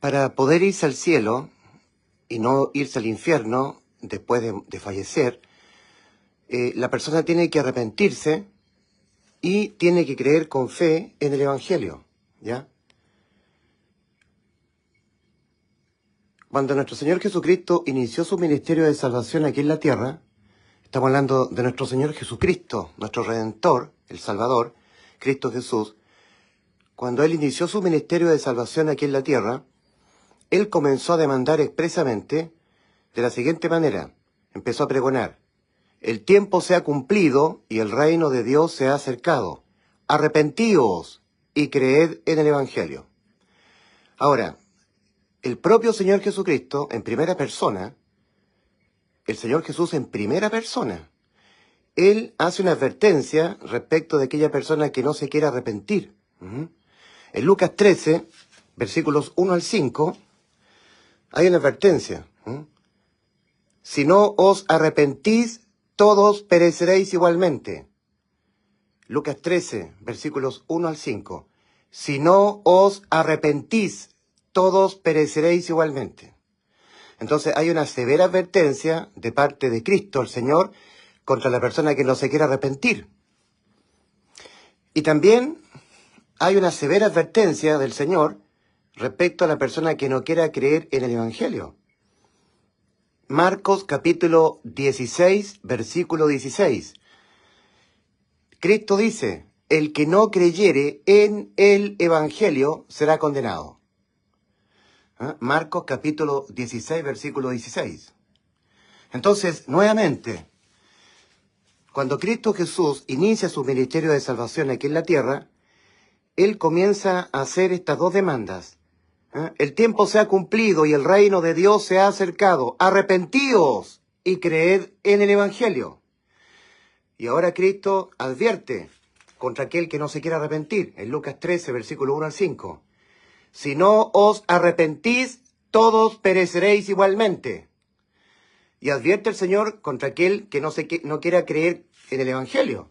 Para poder irse al cielo y no irse al infierno después de fallecer, la persona tiene que arrepentirse y tiene que creer con fe en el Evangelio, ¿ya? Cuando nuestro Señor Jesucristo inició su ministerio de salvación aquí en la tierra, estamos hablando de nuestro Señor Jesucristo, nuestro Redentor, el Salvador, Cristo Jesús. Cuando Él inició su ministerio de salvación aquí en la tierra, Él comenzó a demandar expresamente de la siguiente manera. Empezó a pregonar: el tiempo se ha cumplido y el reino de Dios se ha acercado. Arrepentíos y creed en el Evangelio. Ahora, el propio Señor Jesucristo, en primera persona, el Señor Jesús en primera persona, Él hace una advertencia respecto de aquella persona que no se quiere arrepentir. En Lucas 13, versículos 1 al 5, hay una advertencia. Si no os arrepentís, todos pereceréis igualmente. Lucas 13, versículos 1 al 5. Si no os arrepentís, todos pereceréis igualmente. Entonces hay una severa advertencia de parte de Cristo, el Señor, contra la persona que no se quiere arrepentir. Y también hay una severa advertencia del Señor respecto a la persona que no quiera creer en el Evangelio. Marcos capítulo 16, versículo 16. Cristo dice: el que no creyere en el Evangelio será condenado. Marcos capítulo 16, versículo 16. Entonces, nuevamente, cuando Cristo Jesús inicia su ministerio de salvación aquí en la tierra, Él comienza a hacer estas dos demandas. El tiempo se ha cumplido y el reino de Dios se ha acercado. Arrepentíos y creed en el Evangelio. Y ahora Cristo advierte contra aquel que no se quiere arrepentir, en Lucas 13, versículo 1 al 5. Si no os arrepentís, todos pereceréis igualmente. Y advierte el Señor contra aquel que no quiera creer en el Evangelio.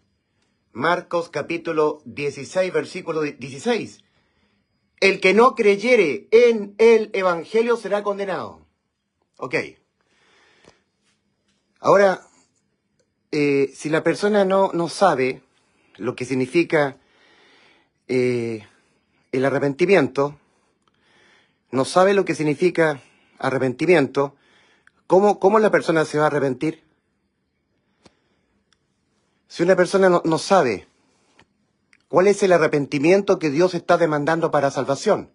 Marcos capítulo 16, versículo 16. El que no creyere en el Evangelio será condenado. Ok. Ahora, si la persona no sabe lo que significa el arrepentimiento, no sabe lo que significa arrepentimiento, ¿cómo la persona se va a arrepentir? Si una persona no sabe cuál es el arrepentimiento que Dios está demandando para salvación,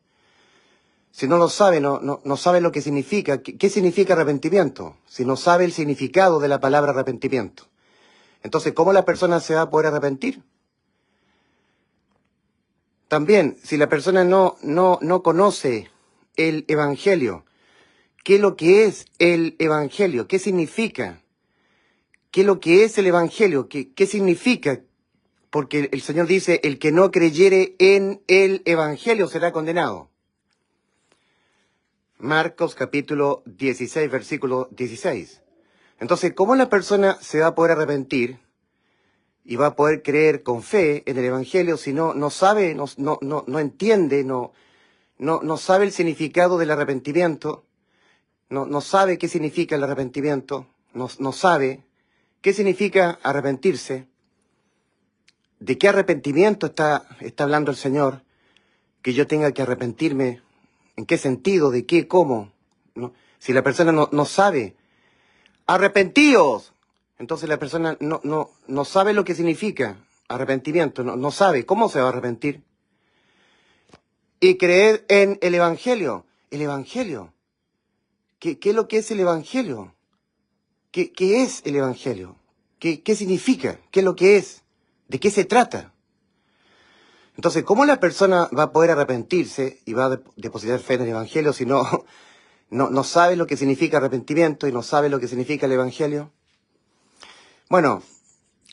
si no lo sabe, no sabe lo que significa, ¿qué significa arrepentimiento? Si no sabe el significado de la palabra arrepentimiento, entonces, ¿cómo la persona se va a poder arrepentir? También, si la persona no conoce el Evangelio, ¿qué es lo que es el Evangelio? ¿Qué significa? ¿Qué es lo que es el Evangelio? ¿Qué significa? Porque el Señor dice: el que no creyere en el Evangelio será condenado. Marcos capítulo 16, versículo 16. Entonces, ¿cómo la persona se va a poder arrepentir y va a poder creer con fe en el Evangelio si no sabe, no entiende, no sabe el significado del arrepentimiento, no sabe qué significa el arrepentimiento, no sabe qué significa arrepentirse? ¿De qué arrepentimiento está hablando el Señor? Que yo tenga que arrepentirme. ¿En qué sentido? ¿De qué? ¿Cómo? ¿No? Si la persona no sabe, ¡arrepentíos! Entonces la persona no sabe lo que significa arrepentimiento, no sabe cómo se va a arrepentir. Y creer en el Evangelio. El Evangelio. ¿Qué es lo que es el Evangelio? ¿Qué es el Evangelio? ¿Qué significa? ¿Qué es lo que es? ¿De qué se trata? Entonces, ¿cómo la persona va a poder arrepentirse y va a depositar fe en el Evangelio si no sabe lo que significa arrepentimiento y no sabe lo que significa el Evangelio? Bueno,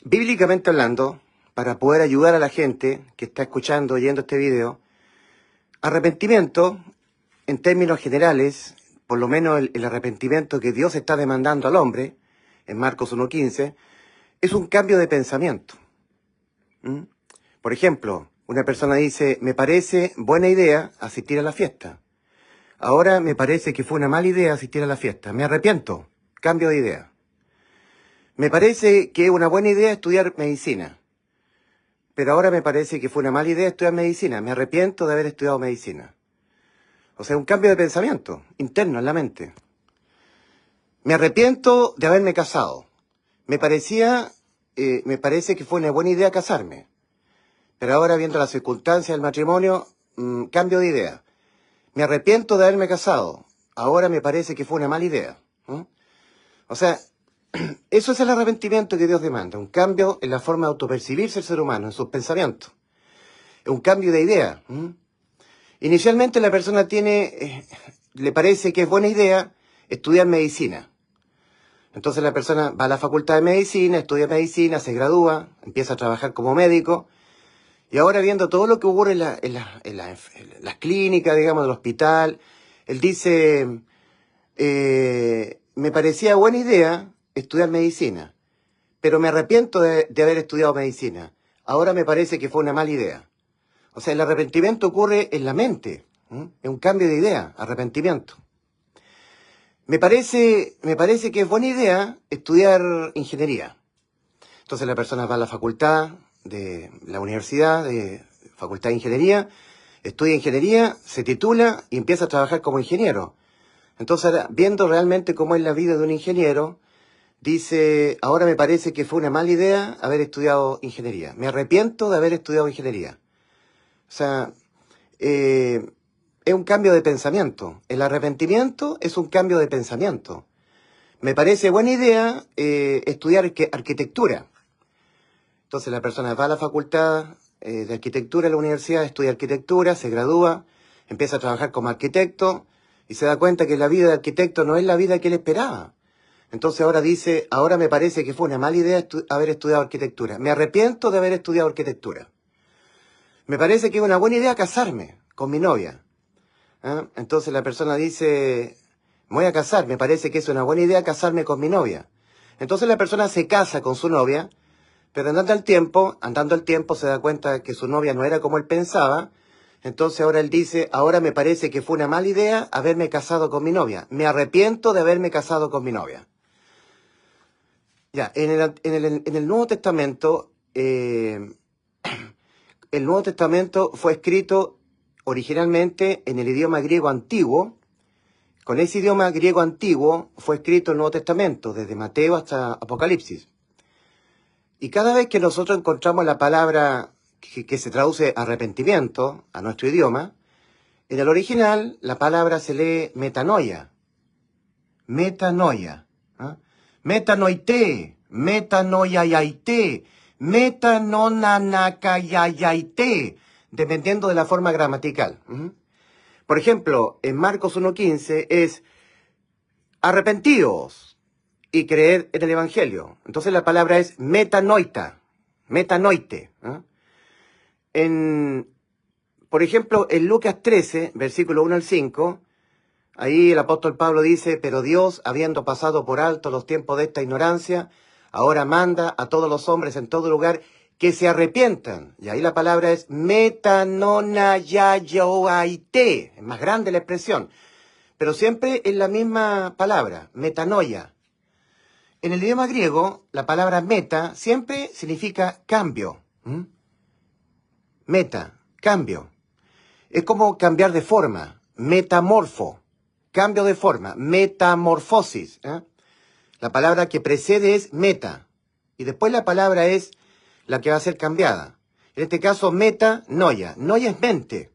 bíblicamente hablando, para poder ayudar a la gente que está escuchando, oyendo este video, arrepentimiento, en términos generales, por lo menos el arrepentimiento que Dios está demandando al hombre, en Marcos 1:15, es un cambio de pensamiento. Por ejemplo, una persona dice: me parece buena idea asistir a la fiesta. Ahora me parece que fue una mala idea asistir a la fiesta. Me arrepiento. Cambio de idea. Me parece que es una buena idea estudiar medicina. Pero ahora me parece que fue una mala idea estudiar medicina. Me arrepiento de haber estudiado medicina. O sea, un cambio de pensamiento interno en la mente. Me arrepiento de haberme casado. Me parece que fue una buena idea casarme. Pero ahora, viendo las circunstancias del matrimonio, cambio de idea. Me arrepiento de haberme casado. Ahora me parece que fue una mala idea. O sea, eso es el arrepentimiento que Dios demanda. Un cambio en la forma de autopercibirse el ser humano, en sus pensamientos. Un cambio de idea. Inicialmente la persona le parece que es buena idea estudiar medicina. Entonces la persona va a la facultad de medicina, estudia medicina, se gradúa, empieza a trabajar como médico. Y ahora, viendo todo lo que ocurre en las clínicas, digamos, del hospital, él dice, me parecía buena idea estudiar medicina, pero me arrepiento de haber estudiado medicina. Ahora me parece que fue una mala idea. O sea, el arrepentimiento ocurre en la mente. Es un cambio de idea, arrepentimiento. Me parece que es buena idea estudiar ingeniería. Entonces la persona va a la facultad de la universidad, de facultad de ingeniería, estudia ingeniería, se titula y empieza a trabajar como ingeniero. Entonces, viendo realmente cómo es la vida de un ingeniero, dice, ahora me parece que fue una mala idea haber estudiado ingeniería. Me arrepiento de haber estudiado ingeniería. O sea, es un cambio de pensamiento. El arrepentimiento es un cambio de pensamiento. Me parece buena idea estudiar arquitectura. Entonces la persona va a la facultad de arquitectura en la universidad, estudia arquitectura, se gradúa, empieza a trabajar como arquitecto y se da cuenta que la vida de arquitecto no es la vida que él esperaba. Entonces ahora dice, ahora me parece que fue una mala idea haber estudiado arquitectura. Me arrepiento de haber estudiado arquitectura. Me parece que es una buena idea casarme con mi novia. Entonces la persona dice, me voy a casar, me parece que es una buena idea casarme con mi novia. Entonces la persona se casa con su novia, pero andando el tiempo se da cuenta que su novia no era como él pensaba. Entonces ahora él dice, ahora me parece que fue una mala idea haberme casado con mi novia. Me arrepiento de haberme casado con mi novia. Ya, en el Nuevo Testamento, el Nuevo Testamento fue escrito originalmente en el idioma griego antiguo. Con ese idioma griego antiguo fue escrito el Nuevo Testamento, desde Mateo hasta Apocalipsis. Y cada vez que nosotros encontramos la palabra que se traduce arrepentimiento a nuestro idioma, en el original la palabra se lee metanoia. Metanoia. Metanoite, metanoiayaite, metanonanakayayaite, dependiendo de la forma gramatical. Por ejemplo, en Marcos 1.15 es arrepentidos y creer en el Evangelio. Entonces la palabra es metanoita, metanoite. Por ejemplo, en Lucas 13, versículo 1 al 5, ahí el apóstol Pablo dice, pero Dios, habiendo pasado por alto los tiempos de esta ignorancia, ahora manda a todos los hombres en todo lugar que se arrepientan. Y ahí la palabra es metanonayayoaite. Es más grande la expresión, pero siempre es la misma palabra, metanoia. En el idioma griego, la palabra meta siempre significa cambio. Meta, cambio. Es como cambiar de forma, metamorfo. Cambio de forma, metamorfosis. La palabra que precede es meta. Y después la palabra es la que va a ser cambiada. En este caso, metanoia. Noia es mente.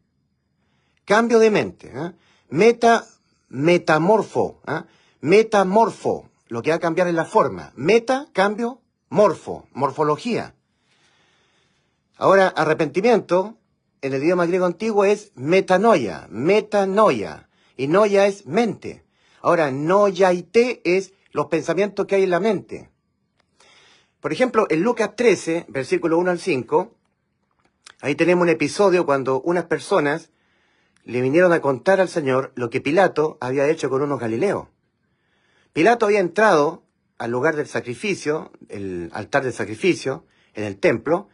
Cambio de mente. Metamorfo. Metamorfo. Lo que va a cambiar es la forma. Meta, cambio, morfo. Morfología. Ahora, arrepentimiento, en el idioma griego antiguo es metanoia. Metanoia. Y noia es mente. Ahora, noiaite es los pensamientos que hay en la mente. Por ejemplo, en Lucas 13, versículo 1 al 5, ahí tenemos un episodio cuando unas personas le vinieron a contar al Señor lo que Pilato había hecho con unos galileos. Pilato había entrado al lugar del sacrificio, el altar del sacrificio, en el templo,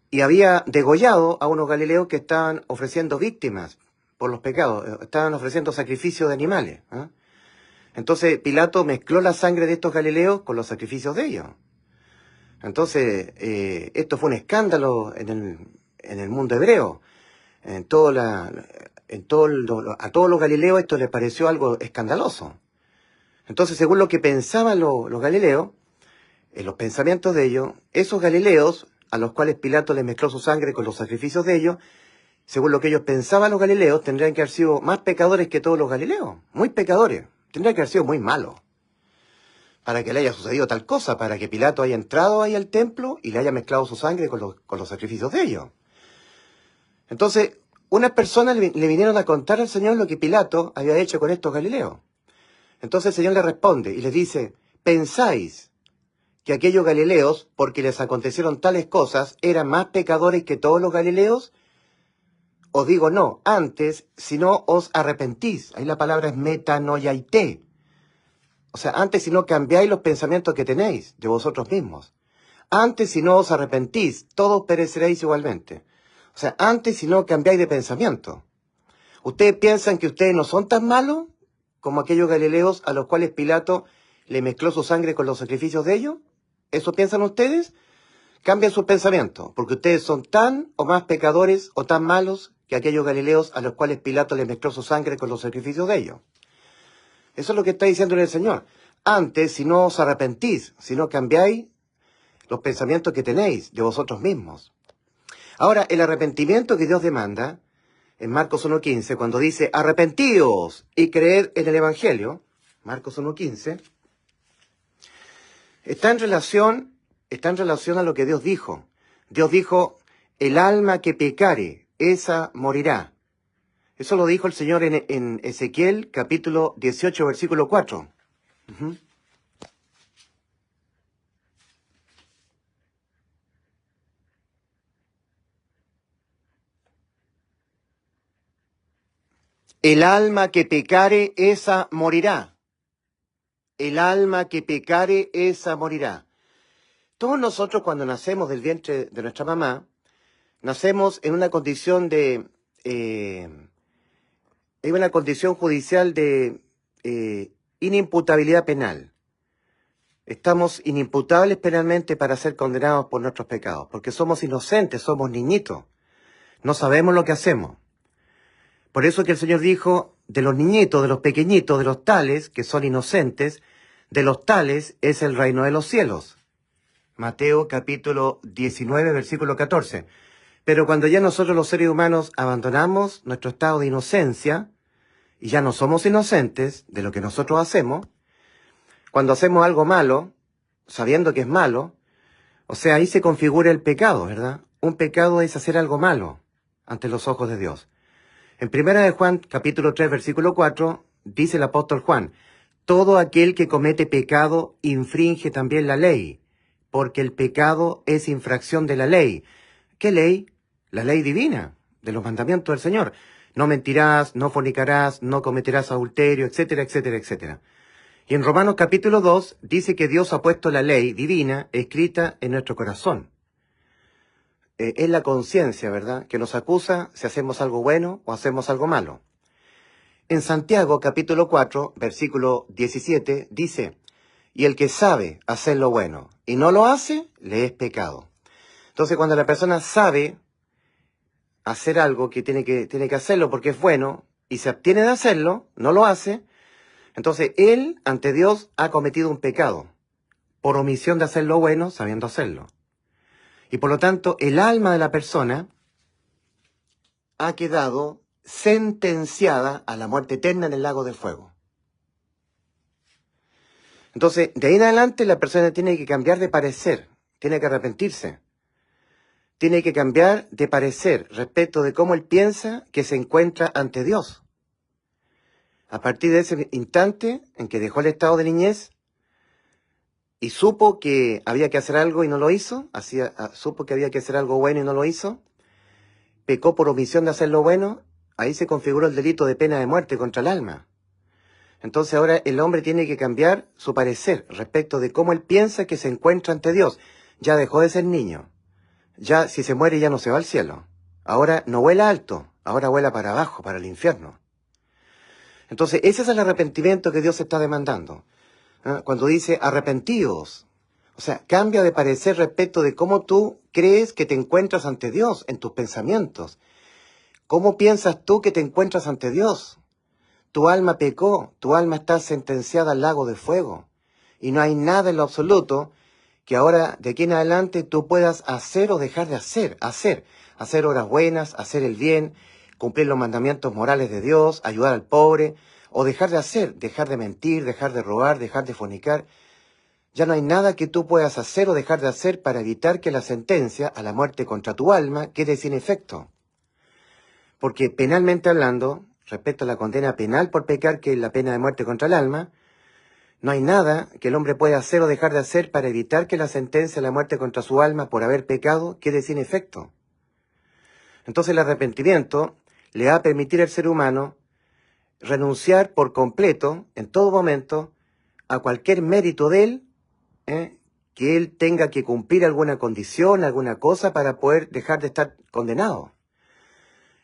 y había degollado a unos galileos que estaban ofreciendo víctimas por los pecados. Estaban ofreciendo sacrificios de animales. ¿Eh? Entonces Pilato mezcló la sangre de estos galileos con los sacrificios de ellos. Entonces, esto fue un escándalo en el mundo hebreo. A todos los galileos esto les pareció algo escandaloso. Entonces, según lo que pensaban los galileos, en los pensamientos de ellos, esos galileos, a los cuales Pilato les mezcló su sangre con los sacrificios de ellos, según lo que ellos pensaban los galileos, tendrían que haber sido más pecadores que todos los galileos. Muy pecadores. Tendrían que haber sido muy malos. Para que le haya sucedido tal cosa, para que Pilato haya entrado ahí al templo y le haya mezclado su sangre con los sacrificios de ellos. Entonces, unas personas le vinieron a contar al Señor lo que Pilato había hecho con estos galileos. Entonces el Señor le responde y les dice, ¿pensáis que aquellos galileos, porque les acontecieron tales cosas, eran más pecadores que todos los galileos? Os digo no, antes, si no os arrepentís. Ahí la palabra es metanoiaité. O sea, antes si no cambiáis los pensamientos que tenéis de vosotros mismos. Antes si no os arrepentís, todos pereceréis igualmente. O sea, antes si no cambiáis de pensamiento. ¿Ustedes piensan que ustedes no son tan malos como aquellos galileos a los cuales Pilato le mezcló su sangre con los sacrificios de ellos? ¿Eso piensan ustedes? Cambien sus pensamientos, porque ustedes son tan o más pecadores o tan malos que aquellos galileos a los cuales Pilato le mezcló su sangre con los sacrificios de ellos. Eso es lo que está diciendo el Señor. Antes, si no os arrepentís, si no cambiáis los pensamientos que tenéis de vosotros mismos. Ahora, el arrepentimiento que Dios demanda, en Marcos 1.15, cuando dice, arrepentíos y creed en el Evangelio, Marcos 1.15, está en relación a lo que Dios dijo. Dios dijo, el alma que pecare, esa morirá. Eso lo dijo el Señor en Ezequiel, capítulo 18, versículo 4. El alma que pecare, esa morirá. El alma que pecare, esa morirá. Todos nosotros cuando nacemos del vientre de nuestra mamá, nacemos en una condición hay una condición judicial de inimputabilidad penal. Estamos inimputables penalmente para ser condenados por nuestros pecados, porque somos inocentes, somos niñitos, no sabemos lo que hacemos. Por eso que el Señor dijo, de los niñitos, de los pequeñitos, de los tales, que son inocentes, de los tales es el reino de los cielos. Mateo capítulo 19, versículo 14. Pero cuando ya nosotros los seres humanos abandonamos nuestro estado de inocencia, y ya no somos inocentes de lo que nosotros hacemos, cuando hacemos algo malo, sabiendo que es malo, o sea, ahí se configura el pecado, ¿verdad? Un pecado es hacer algo malo ante los ojos de Dios. En 1 de Juan, capítulo 3, versículo 4, dice el apóstol Juan, todo aquel que comete pecado infringe también la ley, porque el pecado es infracción de la ley. ¿Qué ley? La ley divina, de los mandamientos del Señor. No mentirás, no fornicarás, no cometerás adulterio, etcétera, etcétera, etcétera. Y en Romanos capítulo 2 dice que Dios ha puesto la ley divina escrita en nuestro corazón. Es la conciencia, ¿verdad?, que nos acusa si hacemos algo bueno o hacemos algo malo. En Santiago capítulo 4, versículo 17, dice, y el que sabe hacer lo bueno y no lo hace, le es pecado. Entonces cuando la persona sabe hacer algo que tiene que hacerlo porque es bueno y se abstiene de hacerlo, no lo hace, entonces él ante Dios ha cometido un pecado por omisión de hacer lo bueno sabiendo hacerlo. Y por lo tanto el alma de la persona ha quedado sentenciada a la muerte eterna en el lago del fuego. Entonces de ahí en adelante la persona tiene que cambiar de parecer, tiene que arrepentirse. Tiene que cambiar de parecer respecto de cómo él piensa que se encuentra ante Dios. A partir de ese instante en que dejó el estado de niñez y supo que había que hacer algo y no lo hizo, supo que había que hacer algo bueno y no lo hizo, pecó por omisión de hacer lo bueno, ahí se configuró el delito de pena de muerte contra el alma. Entonces ahora el hombre tiene que cambiar su parecer respecto de cómo él piensa que se encuentra ante Dios. Ya dejó de ser niño. Ya, si se muere, ya no se va al cielo. Ahora no vuela alto, ahora vuela para abajo, para el infierno. Entonces, ese es el arrepentimiento que Dios está demandando. Cuando dice arrepentíos, o sea, cambia de parecer respecto de cómo tú crees que te encuentras ante Dios en tus pensamientos. ¿Cómo piensas tú que te encuentras ante Dios? Tu alma pecó, tu alma está sentenciada al lago de fuego. Y no hay nada en lo absoluto que ahora, de aquí en adelante, tú puedas hacer o dejar de hacer. Hacer obras buenas, hacer el bien, cumplir los mandamientos morales de Dios, ayudar al pobre, o dejar de hacer, dejar de mentir, dejar de robar, dejar de fornicar. Ya no hay nada que tú puedas hacer o dejar de hacer para evitar que la sentencia a la muerte contra tu alma quede sin efecto. Porque penalmente hablando, respecto a la condena penal por pecar, que es la pena de muerte contra el alma, no hay nada que el hombre pueda hacer o dejar de hacer para evitar que la sentencia a la muerte contra su alma por haber pecado quede sin efecto. Entonces el arrepentimiento le va a permitir al ser humano renunciar por completo, en todo momento, a cualquier mérito de él, que él tenga que cumplir alguna condición, alguna cosa para poder dejar de estar condenado.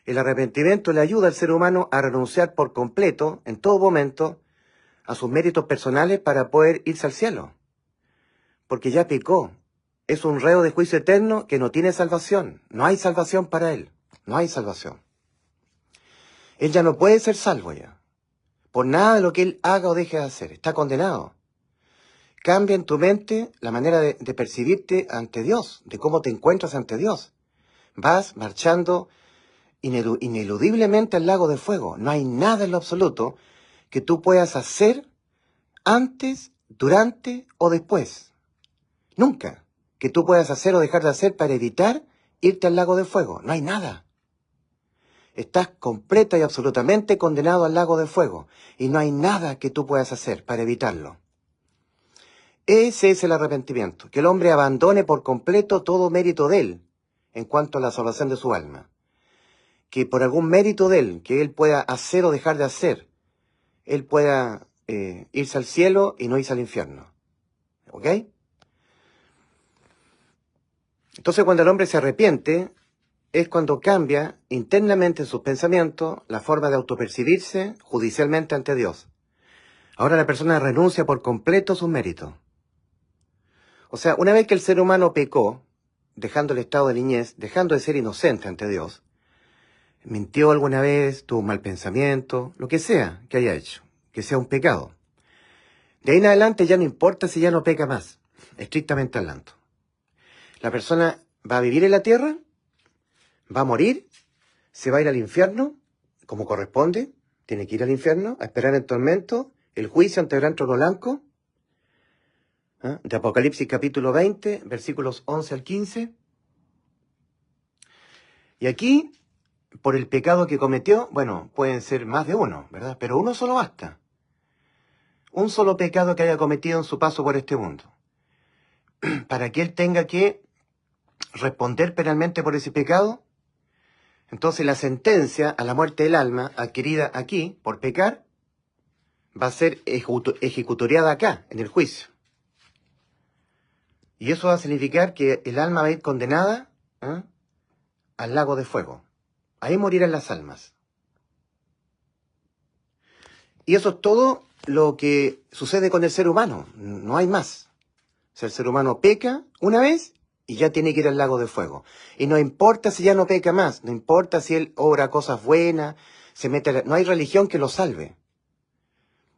El arrepentimiento le ayuda al ser humano a renunciar por completo, en todo momento, a sus méritos personales para poder irse al cielo. Porque ya pecó. Es un reo de juicio eterno que no tiene salvación. No hay salvación para él. No hay salvación. Él ya no puede ser salvo ya. Por nada de lo que él haga o deje de hacer. Está condenado. Cambia en tu mente la manera de percibirte ante Dios, de cómo te encuentras ante Dios. Vas marchando ineludiblemente al lago de fuego. No hay nada en lo absoluto que tú puedas hacer antes, durante o después. Nunca que tú puedas hacer o dejar de hacer para evitar irte al lago de fuego. No hay nada. Estás completa y absolutamente condenado al lago de fuego y no hay nada que tú puedas hacer para evitarlo. Ese es el arrepentimiento, que el hombre abandone por completo todo mérito de él en cuanto a la salvación de su alma. Que por algún mérito de él, que él pueda hacer o dejar de hacer, él pueda irse al cielo y no irse al infierno. ¿Ok? Entonces cuando el hombre se arrepiente, es cuando cambia internamente en sus pensamientos la forma de autopercibirse judicialmente ante Dios. Ahora la persona renuncia por completo a sus méritos. O sea, una vez que el ser humano pecó, dejando el estado de niñez, dejando de ser inocente ante Dios, mintió alguna vez, tuvo un mal pensamiento, lo que sea que haya hecho, que sea un pecado. De ahí en adelante ya no importa si ya no peca más, estrictamente hablando. La persona va a vivir en la tierra, va a morir, se va a ir al infierno, como corresponde, tiene que ir al infierno, a esperar en tormento, el juicio ante el gran trono blanco, de Apocalipsis capítulo 20, versículos 11 al 15. Y aquí, por el pecado que cometió, bueno, pueden ser más de uno, ¿verdad? Pero uno solo basta. Un solo pecado que haya cometido en su paso por este mundo. Para que él tenga que responder penalmente por ese pecado, entonces la sentencia a la muerte del alma adquirida aquí por pecar va a ser ejecutoriada acá, en el juicio. Y eso va a significar que el alma va a ir condenada al lago de fuego. Ahí morirán las almas. Y eso es todo lo que sucede con el ser humano. No hay más. O sea, el ser humano peca una vez y ya tiene que ir al lago de fuego. Y no importa si ya no peca más, no importa si él obra cosas buenas, no hay religión que lo salve.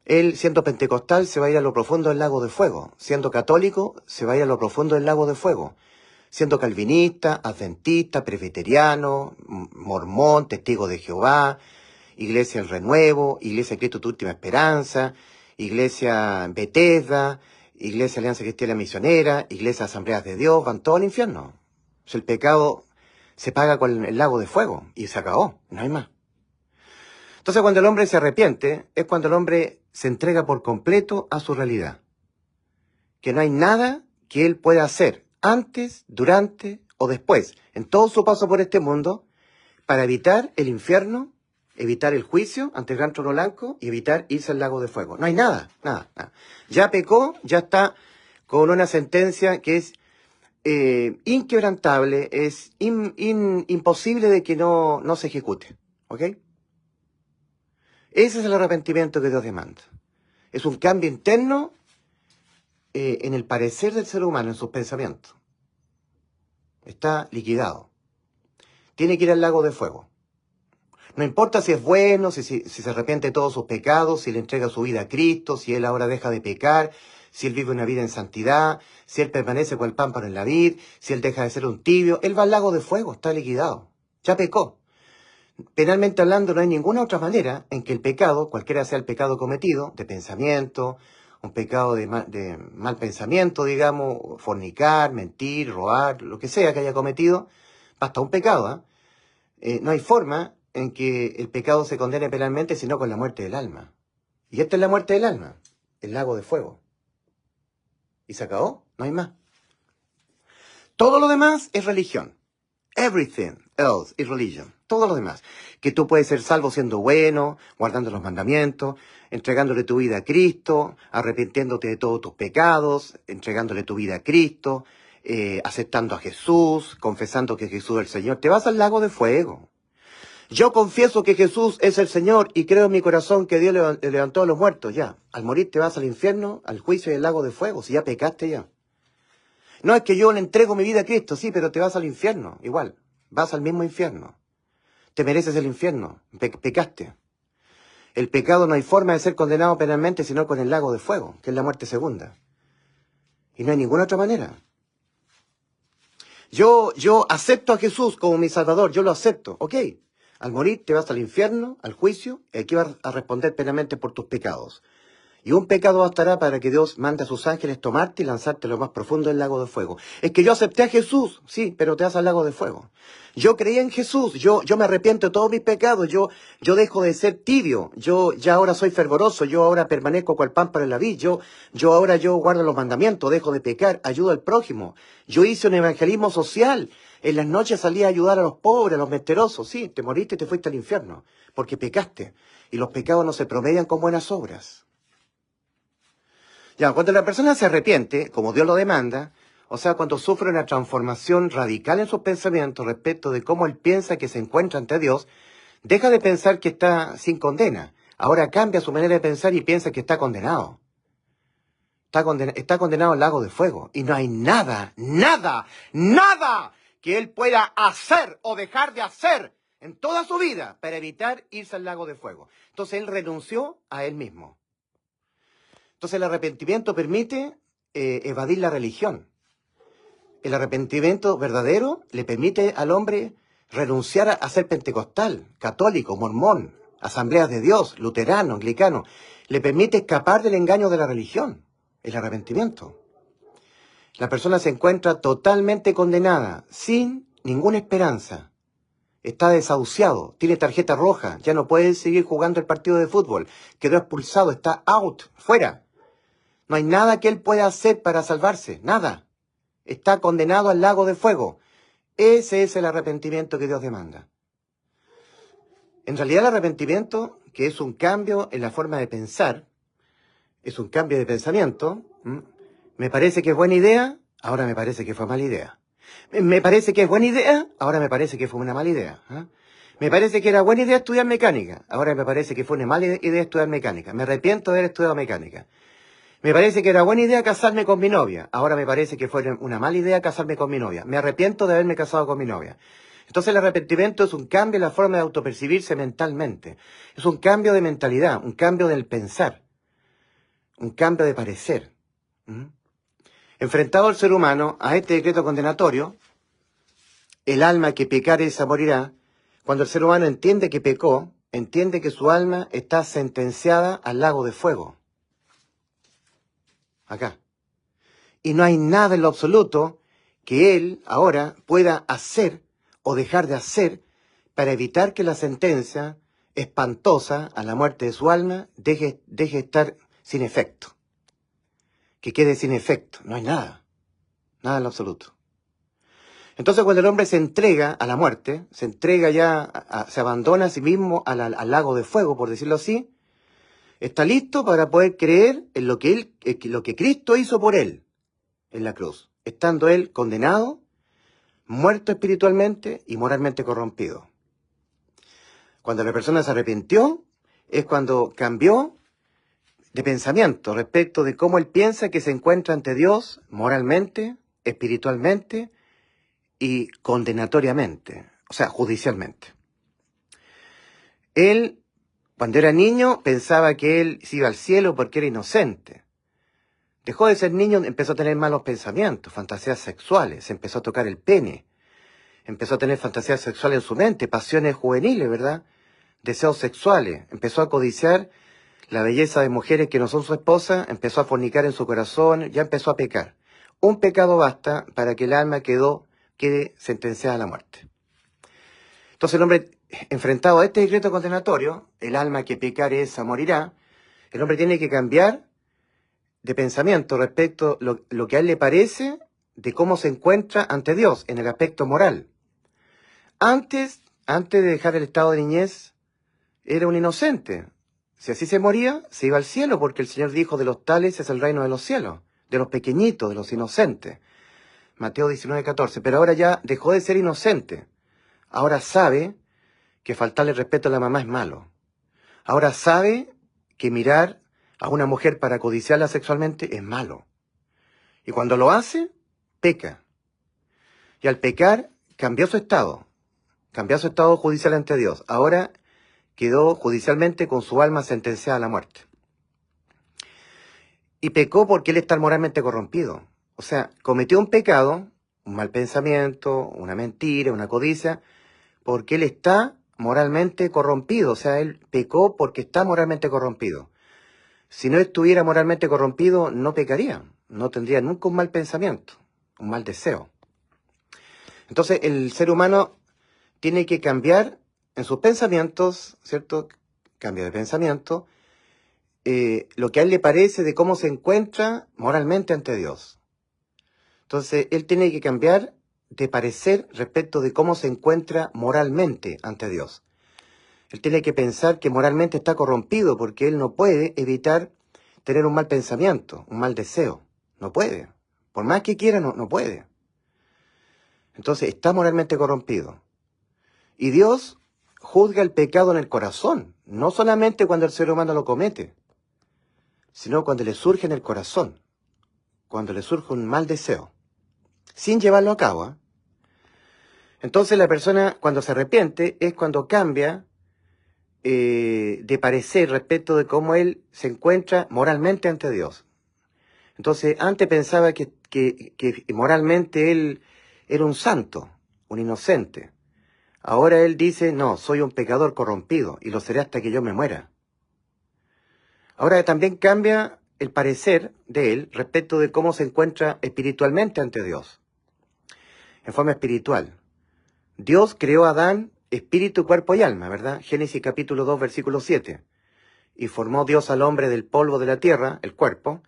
Él, siendo pentecostal, se va a ir a lo profundo del lago de fuego. Siendo católico, se va a ir a lo profundo del lago de fuego. Siendo calvinista, adventista, presbiteriano, mormón, testigo de Jehová, Iglesia El Renuevo, Iglesia Cristo Tu Última Esperanza, Iglesia Bethesda, Iglesia Alianza Cristiana Misionera, Iglesia Asambleas de Dios, van todo al infierno. O sea, el pecado se paga con el lago de fuego y se acabó, no hay más. Entonces cuando el hombre se arrepiente, es cuando el hombre se entrega por completo a su realidad. Que no hay nada que él pueda hacer antes, durante o después, en todo su paso por este mundo, para evitar el infierno, evitar el juicio ante el gran trono blanco y evitar irse al lago de fuego. No hay nada, nada. Ya pecó, ya está con una sentencia que es inquebrantable, es imposible de que no se ejecute. ¿Ok? Ese es el arrepentimiento que Dios demanda. Es un cambio interno en el parecer del ser humano, en sus pensamientos. Está liquidado. Tiene que ir al lago de fuego. No importa si es bueno, si se arrepiente de todos sus pecados, si le entrega su vida a Cristo, si él ahora deja de pecar, si él vive una vida en santidad, si él permanece con el pámpano en la vid, si él deja de ser un tibio, él va al lago de fuego, está liquidado. Ya pecó. Penalmente hablando, no hay ninguna otra manera en que el pecado, cualquiera sea el pecado cometido, de pensamiento, un pecado de mal pensamiento, digamos, fornicar, mentir, robar, lo que sea que haya cometido, basta un pecado, no hay forma en que el pecado se condene penalmente sino con la muerte del alma. Y esta es la muerte del alma, el lago de fuego. ¿Y se acabó? No hay más. Todo lo demás es religión. Everything else is religion. Todo lo demás. Que tú puedes ser salvo siendo bueno, guardando los mandamientos, entregándole tu vida a Cristo, arrepintiéndote de todos tus pecados, entregándole tu vida a Cristo, aceptando a Jesús, confesando que Jesús es el Señor. Te vas al lago de fuego. Yo confieso que Jesús es el Señor y creo en mi corazón que Dios le levantó a los muertos. Ya, al morir te vas al infierno, al juicio y al lago de fuego, si ya pecaste ya. No es que yo le entrego mi vida a Cristo, sí, pero te vas al infierno, igual. Vas al mismo infierno. Te mereces el infierno, pecaste. El pecado no hay forma de ser condenado penalmente sino con el lago de fuego, que es la muerte segunda. Y no hay ninguna otra manera. Yo acepto a Jesús como mi Salvador, yo lo acepto, ok. Al morir te vas al infierno, al juicio, y aquí vas a responder penalmente por tus pecados. Y un pecado bastará para que Dios mande a sus ángeles tomarte y lanzarte a lo más profundo del lago de fuego. Es que yo acepté a Jesús, sí, pero te vas al lago de fuego. Yo creí en Jesús, yo me arrepiento de todos mis pecados, yo dejo de ser tibio, yo ya ahora soy fervoroso, yo ahora permanezco cual pámpano en la vid, yo ahora guardo los mandamientos, dejo de pecar, ayudo al prójimo. Yo hice un evangelismo social, en las noches salí a ayudar a los pobres, a los menesterosos, sí, te moriste y te fuiste al infierno, porque pecaste. Y los pecados no se promedian con buenas obras. Ya, cuando la persona se arrepiente, como Dios lo demanda, o sea, cuando sufre una transformación radical en sus pensamientos respecto de cómo él piensa que se encuentra ante Dios, deja de pensar que está sin condena. Ahora cambia su manera de pensar y piensa que está condenado. Está condenado al lago de fuego. Y no hay nada que él pueda hacer o dejar de hacer en toda su vida para evitar irse al lago de fuego. Entonces él renunció a él mismo. Entonces el arrepentimiento permite evadir la religión. El arrepentimiento verdadero le permite al hombre renunciar a ser pentecostal, católico, mormón, asambleas de Dios, luterano, anglicano. Le permite escapar del engaño de la religión, el arrepentimiento. La persona se encuentra totalmente condenada, sin ninguna esperanza. Está desahuciado, tiene tarjeta roja, ya no puede seguir jugando el partido de fútbol, quedó expulsado, está out, fuera. No hay nada que él pueda hacer para salvarse, nada. Está condenado al lago de fuego. Ese es el arrepentimiento que Dios demanda. En realidad el arrepentimiento, que es un cambio en la forma de pensar, es un cambio de pensamiento, me parece que es buena idea, ahora me parece que fue mala idea. Me parece que es buena idea, ahora me parece que fue una mala idea. Me parece que era buena idea estudiar mecánica, ahora me parece que fue una mala idea estudiar mecánica. Me arrepiento de haber estudiado mecánica. Me parece que era buena idea casarme con mi novia. Ahora me parece que fue una mala idea casarme con mi novia. Me arrepiento de haberme casado con mi novia. Entonces el arrepentimiento es un cambio en la forma de autopercibirse mentalmente. Es un cambio de mentalidad, un cambio del pensar, un cambio de parecer. Enfrentado el ser humano a este decreto condenatorio, el alma que pecare esa morirá. Cuando el ser humano entiende que pecó, entiende que su alma está sentenciada al lago de fuego. Acá. Y no hay nada en lo absoluto que él ahora pueda hacer o dejar de hacer para evitar que la sentencia espantosa a la muerte de su alma deje estar sin efecto. Que quede sin efecto. No hay nada. Nada en lo absoluto. Entonces cuando el hombre se entrega a la muerte, se entrega ya, se abandona a sí mismo al lago de fuego, por decirlo así, está listo para poder creer en lo que Cristo hizo por él en la cruz, estando él condenado, muerto espiritualmente y moralmente corrompido. Cuando la persona se arrepintió, es cuando cambió de pensamiento respecto de cómo él piensa que se encuentra ante Dios moralmente, espiritualmente y condenatoriamente, o sea, judicialmente. Él, cuando era niño, pensaba que él se iba al cielo porque era inocente. Dejó de ser niño, empezó a tener malos pensamientos, fantasías sexuales, se empezó a tocar el pene, empezó a tener fantasías sexuales en su mente, pasiones juveniles, ¿verdad? Deseos sexuales, empezó a codiciar la belleza de mujeres que no son su esposa, empezó a fornicar en su corazón, ya empezó a pecar. Un pecado basta para que el alma quede sentenciada a la muerte. Entonces el hombre, enfrentado a este decreto condenatorio, el alma que pecare esa morirá, el hombre tiene que cambiar de pensamiento respecto a lo que a él le parece de cómo se encuentra ante Dios en el aspecto moral. Antes de dejar el estado de niñez, era un inocente. Si así se moría, se iba al cielo, porque el Señor dijo, de los tales es el reino de los cielos, de los pequeñitos, de los inocentes. Mateo 19:14. Pero ahora ya dejó de ser inocente. Ahora sabe que faltarle respeto a la mamá es malo. Ahora sabe que mirar a una mujer para codiciarla sexualmente es malo. Y cuando lo hace, peca. Y al pecar, cambió su estado judicial ante Dios. Ahora quedó judicialmente con su alma sentenciada a la muerte. Y pecó porque él está moralmente corrompido. O sea, cometió un pecado, un mal pensamiento, una mentira, una codicia, porque él está moralmente corrompido. O sea, él pecó porque está moralmente corrompido. Si no estuviera moralmente corrompido, no pecaría. No tendría nunca un mal pensamiento, un mal deseo. Entonces, el ser humano tiene que cambiar en sus pensamientos, ¿cierto? Cambio de pensamiento, lo que a él le parece de cómo se encuentra moralmente ante Dios. Entonces, él tiene que cambiar de parecer respecto de cómo se encuentra moralmente ante Dios. Él tiene que pensar que moralmente está corrompido porque él no puede evitar tener un mal pensamiento, un mal deseo. No puede. Por más que quiera, no puede. Entonces, está moralmente corrompido. Y Dios juzga el pecado en el corazón, no solamente cuando el ser humano lo comete, sino cuando le surge en el corazón, cuando le surge un mal deseo, sin llevarlo a cabo, ¿eh? Entonces la persona cuando se arrepiente es cuando cambia de parecer respecto de cómo él se encuentra moralmente ante Dios. Entonces antes pensaba que moralmente él era un santo, un inocente. Ahora él dice, no, soy un pecador corrompido y lo seré hasta que yo me muera. Ahora también cambia el parecer de él respecto de cómo se encuentra espiritualmente ante Dios. En forma espiritual. Dios creó a Adán espíritu, cuerpo y alma, ¿verdad? Génesis capítulo 2, versículo 7. Y formó Dios al hombre del polvo de la tierra, el cuerpo,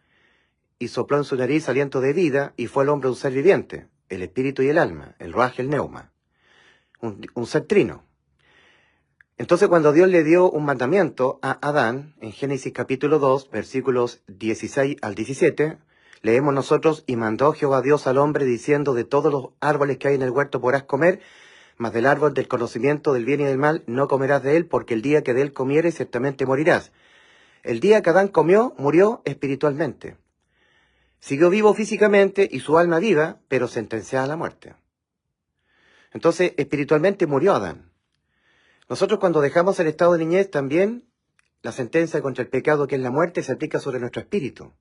y sopló en su nariz aliento de vida, y fue el hombre un ser viviente, el espíritu y el alma, el ruaj y el neuma, un ser trino. Entonces cuando Dios le dio un mandamiento a Adán, en Génesis capítulo 2, versículos 16 al 17, leemos nosotros, y mandó Jehová Dios al hombre diciendo, de todos los árboles que hay en el huerto podrás comer, mas del árbol del conocimiento del bien y del mal no comerás de él, porque el día que de él comieres ciertamente morirás. El día que Adán comió, murió espiritualmente. Siguió vivo físicamente y su alma viva, pero sentenciada a la muerte. Entonces, espiritualmente murió Adán. Nosotros cuando dejamos el estado de niñez también, la sentencia contra el pecado que es la muerte se aplica sobre nuestro espíritu.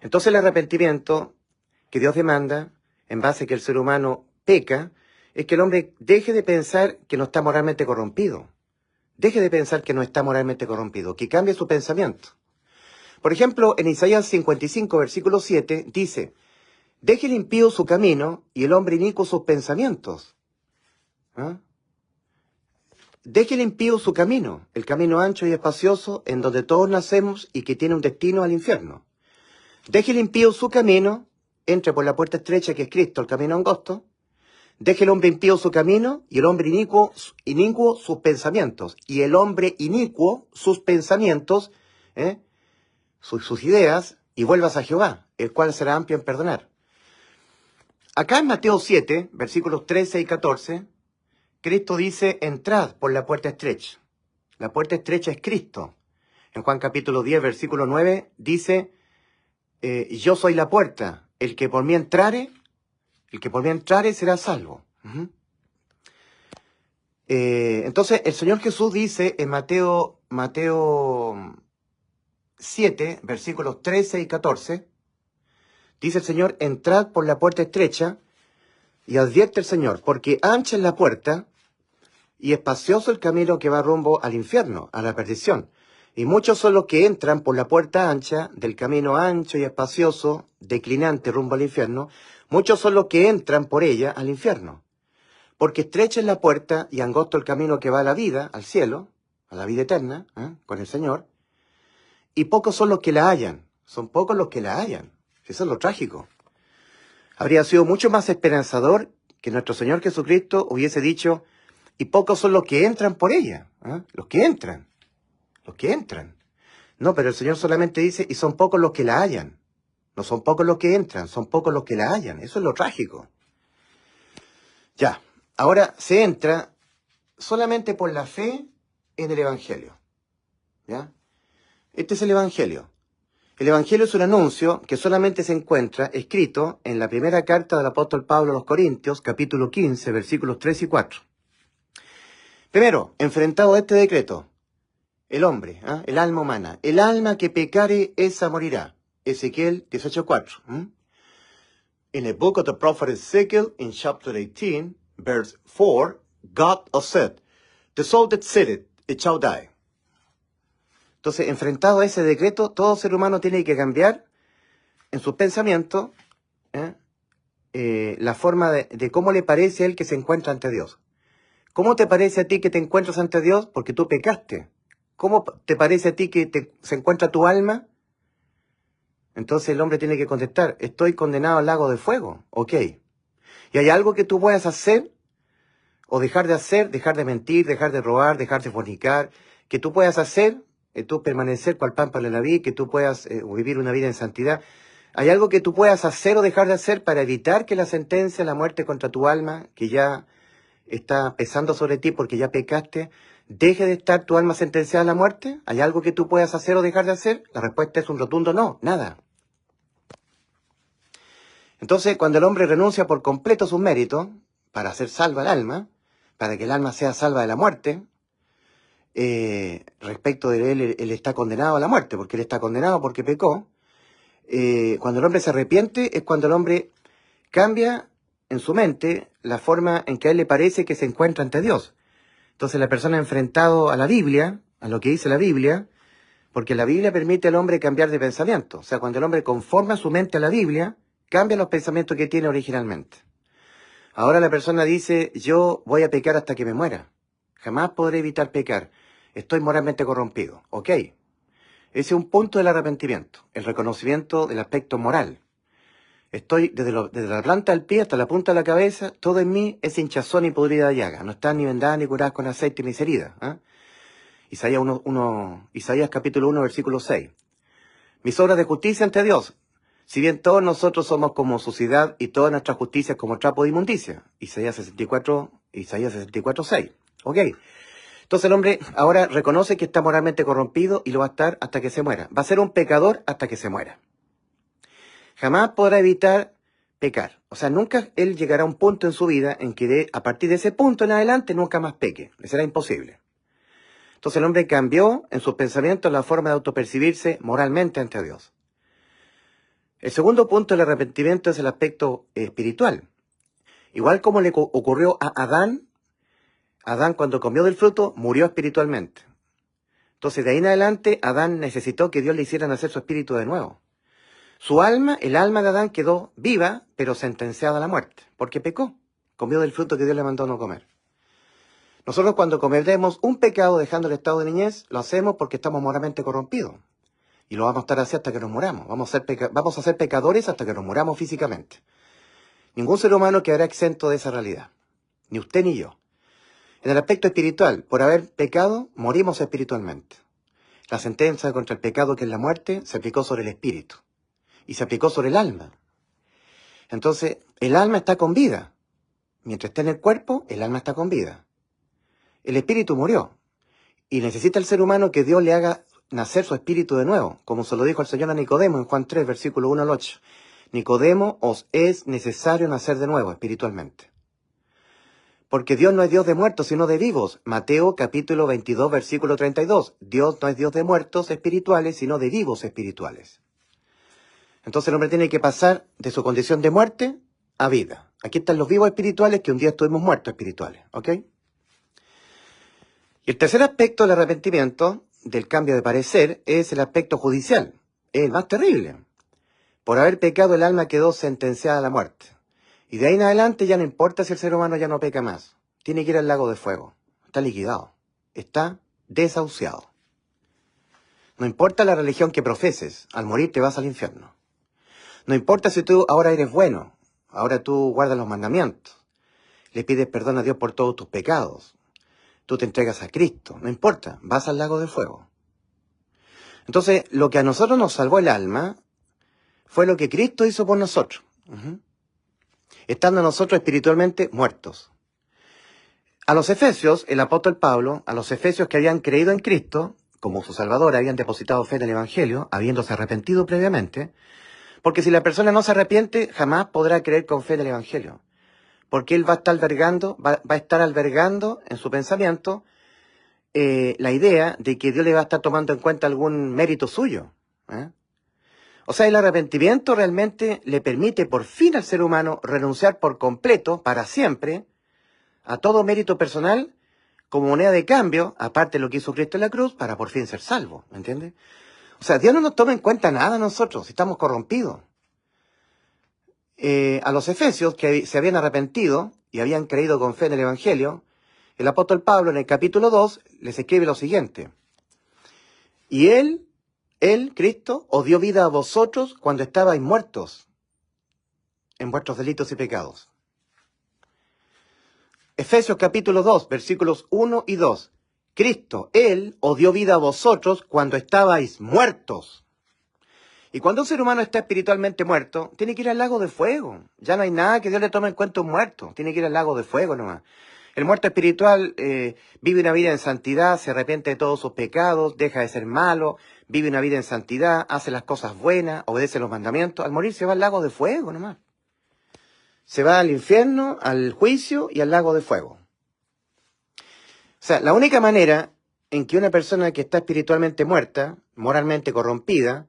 Entonces el arrepentimiento que Dios demanda, en base a que el ser humano peca, es que el hombre deje de pensar que no está moralmente corrompido. Deje de pensar que no está moralmente corrompido, que cambie su pensamiento. Por ejemplo, en Isaías 55, versículo 7, dice, deje el impío su camino y el hombre inicuo sus pensamientos. ¿Ah? Deje el impío su camino, el camino ancho y espacioso en donde todos nacemos y que tiene un destino al infierno. Deje el impío su camino, entre por la puerta estrecha que es Cristo, el camino angosto. Deje el hombre impío su camino y el hombre inicuo sus pensamientos. Y el hombre inicuo sus pensamientos, sus ideas, y vuelvas a Jehová, el cual será amplio en perdonar. Acá en Mateo 7, versículos 13 y 14, Cristo dice, entrad por la puerta estrecha. La puerta estrecha es Cristo. En Juan capítulo 10, versículo 9, dice, yo soy la puerta. El que por mí entrare será salvo. Entonces, el Señor Jesús dice en Mateo 7, versículos 13 y 14, dice el Señor, entrad por la puerta estrecha, y advierte el Señor, porque ancha es la puerta y espacioso el camino que va rumbo al infierno, a la perdición. Y muchos son los que entran por la puerta ancha, del camino ancho y espacioso, declinante rumbo al infierno. Muchos son los que entran por ella al infierno. Porque estrecha es la puerta y angosto el camino que va a la vida, al cielo, a la vida eterna, con el Señor. Y pocos son los que la hallan. Son pocos los que la hallan. Eso es lo trágico. Habría sido mucho más esperanzador que nuestro Señor Jesucristo hubiese dicho, y pocos son los que entran por ella. Los que entran. Los que entran. No, pero el Señor solamente dice, y son pocos los que la hallan. No son pocos los que entran, son pocos los que la hallan. Eso es lo trágico. Ya, ahora se entra solamente por la fe en el Evangelio. ¿Ya? Este es el Evangelio. El Evangelio es un anuncio que solamente se encuentra escrito en la primera carta del apóstol Pablo a los Corintios, capítulo 15, versículos 3 y 4. Primero, enfrentado a este decreto, el hombre, el alma humana, el alma que pecare, esa morirá. Ezequiel 18:4. In the book of the prophet Ezekiel, in chapter 18, verse 4, God has said, the soul that sinneth, it shall die. Entonces, enfrentado a ese decreto, todo ser humano tiene que cambiar en sus pensamientos la forma de cómo le parece a él que se encuentra ante Dios. ¿Cómo te parece a ti que te encuentras ante Dios? Porque tú pecaste. ¿Cómo te parece a ti que se encuentra tu alma? Entonces el hombre tiene que contestar, estoy condenado al lago de fuego. Ok. ¿Y hay algo que tú puedas hacer o dejar de hacer? Dejar de mentir, dejar de robar, dejar de fornicar. Que tú puedas hacer, tú permanecer cual pámpano en la vida, que tú puedas vivir una vida en santidad. ¿Hay algo que tú puedas hacer o dejar de hacer para evitar que la sentencia, la muerte contra tu alma, que ya está pesando sobre ti porque ya pecaste, deje de estar tu alma sentenciada a la muerte? ¿Hay algo que tú puedas hacer o dejar de hacer? La respuesta es un rotundo no, nada. Entonces, cuando el hombre renuncia por completo a sus méritos, para hacer salva el alma, para que el alma sea salva de la muerte, respecto de él está condenado a la muerte, porque él está condenado porque pecó. Cuando el hombre se arrepiente es cuando el hombre cambia en su mente la forma en que a él le parece que se encuentra ante Dios. Entonces la persona enfrentado a la Biblia, a lo que dice la Biblia, porque la Biblia permite al hombre cambiar de pensamiento. O sea, cuando el hombre conforma su mente a la Biblia, cambia los pensamientos que tiene originalmente. Ahora la persona dice, yo voy a pecar hasta que me muera. Jamás podré evitar pecar. Estoy moralmente corrompido. Ok. Ese es un punto del arrepentimiento, el reconocimiento del aspecto moral. Estoy desde la planta del pie hasta la punta de la cabeza, todo en mí es hinchazón y podrida llaga. No están ni vendadas ni curadas con aceite mis heridas. Isaías capítulo 1, versículo 6. Mis obras de justicia ante Dios. Si bien todos nosotros somos como suciedad y toda nuestra justicia es como trapo de inmundicia. Isaías 64, 6. Ok. Entonces el hombre ahora reconoce que está moralmente corrompido y lo va a estar hasta que se muera. Va a ser un pecador hasta que se muera. Jamás podrá evitar pecar. O sea, nunca él llegará a un punto en su vida en que a partir de ese punto en adelante nunca más peque. Le será imposible. Entonces el hombre cambió en sus pensamientos la forma de autopercibirse moralmente ante Dios. El segundo punto del arrepentimiento es el aspecto espiritual. Igual como le ocurrió a Adán cuando comió del fruto murió espiritualmente. Entonces de ahí en adelante Adán necesitó que Dios le hiciera nacer su espíritu de nuevo. Su alma, el alma de Adán quedó viva, pero sentenciada a la muerte, porque pecó, comió del fruto que Dios le mandó no comer. Nosotros cuando cometemos un pecado dejando el estado de niñez, lo hacemos porque estamos moralmente corrompidos. Y lo vamos a estar así hasta que nos muramos. Vamos a ser pecadores hasta que nos muramos físicamente. Ningún ser humano quedará exento de esa realidad. Ni usted ni yo. En el aspecto espiritual, por haber pecado, morimos espiritualmente. La sentencia contra el pecado, que es la muerte, se aplicó sobre el espíritu. Y se aplicó sobre el alma. Entonces, el alma está con vida. Mientras esté en el cuerpo, el alma está con vida. El espíritu murió. Y necesita el ser humano que Dios le haga nacer su espíritu de nuevo, como se lo dijo el Señor a Nicodemo en Juan 3, versículo 1 al 8. Nicodemo, os es necesario nacer de nuevo espiritualmente. Porque Dios no es Dios de muertos, sino de vivos. Mateo capítulo 22, versículo 32. Dios no es Dios de muertos espirituales, sino de vivos espirituales. Entonces el hombre tiene que pasar de su condición de muerte a vida. Aquí están los vivos espirituales que un día estuvimos muertos espirituales, ¿ok? Y el tercer aspecto del arrepentimiento, del cambio de parecer, es el aspecto judicial. Es el más terrible. Por haber pecado el alma quedó sentenciada a la muerte. Y de ahí en adelante ya no importa si el ser humano ya no peca más. Tiene que ir al lago de fuego. Está liquidado. Está desahuciado. No importa la religión que profeses, al morir te vas al infierno. No importa si tú ahora eres bueno, ahora tú guardas los mandamientos, le pides perdón a Dios por todos tus pecados, tú te entregas a Cristo, no importa, vas al lago de fuego. Entonces, lo que a nosotros nos salvó el alma fue lo que Cristo hizo por nosotros. Estando nosotros espiritualmente muertos. A los efesios, el apóstol Pablo, a los efesios que habían creído en Cristo, como su Salvador, habían depositado fe en el Evangelio, habiéndose arrepentido previamente, porque si la persona no se arrepiente, jamás podrá creer con fe en el Evangelio. Porque él va a estar albergando en su pensamiento la idea de que Dios le va a estar tomando en cuenta algún mérito suyo. O sea, el arrepentimiento realmente le permite por fin al ser humano renunciar por completo, para siempre, a todo mérito personal, como moneda de cambio, aparte de lo que hizo Cristo en la cruz, para por fin ser salvo, ¿me entiendes? O sea, Dios no nos toma en cuenta nada a nosotros, si estamos corrompidos. A los efesios que se habían arrepentido y habían creído con fe en el Evangelio, el apóstol Pablo en el capítulo 2 les escribe lo siguiente. Y Él, Cristo, os dio vida a vosotros cuando estabais muertos en vuestros delitos y pecados. Efesios capítulo 2, versículos 1 y 2. Cristo, Él, os dio vida a vosotros cuando estabais muertos. Y cuando un ser humano está espiritualmente muerto, tiene que ir al lago de fuego. Ya no hay nada que Dios le tome en cuenta un muerto. Tiene que ir al lago de fuego nomás. El muerto espiritual vive una vida en santidad, se arrepiente de todos sus pecados, deja de ser malo, vive una vida en santidad, hace las cosas buenas, obedece los mandamientos. Al morir se va al lago de fuego nomás. Se va al infierno, al juicio y al lago de fuego. O sea, la única manera en que una persona que está espiritualmente muerta, moralmente corrompida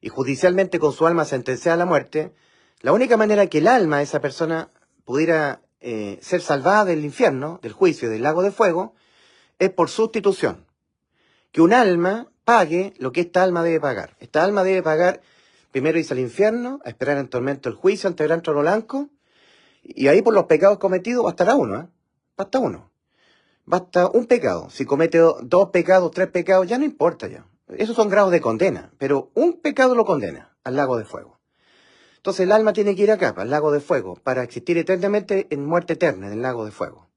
y judicialmente con su alma sentenciada a la muerte, la única manera que el alma de esa persona pudiera ser salvada del infierno, del juicio, del lago de fuego, es por sustitución. Que un alma pague lo que esta alma debe pagar. Esta alma debe pagar, primero irse al infierno, a esperar en tormento el juicio ante el gran trono blanco, y ahí por los pecados cometidos bastará uno, basta uno. Basta un pecado. Si comete 2 pecados, 3 pecados, ya no importa ya. Esos son grados de condena, pero un pecado lo condena al lago de fuego. Entonces el alma tiene que ir acá, al lago de fuego, para existir eternamente en muerte eterna, en el lago de fuego.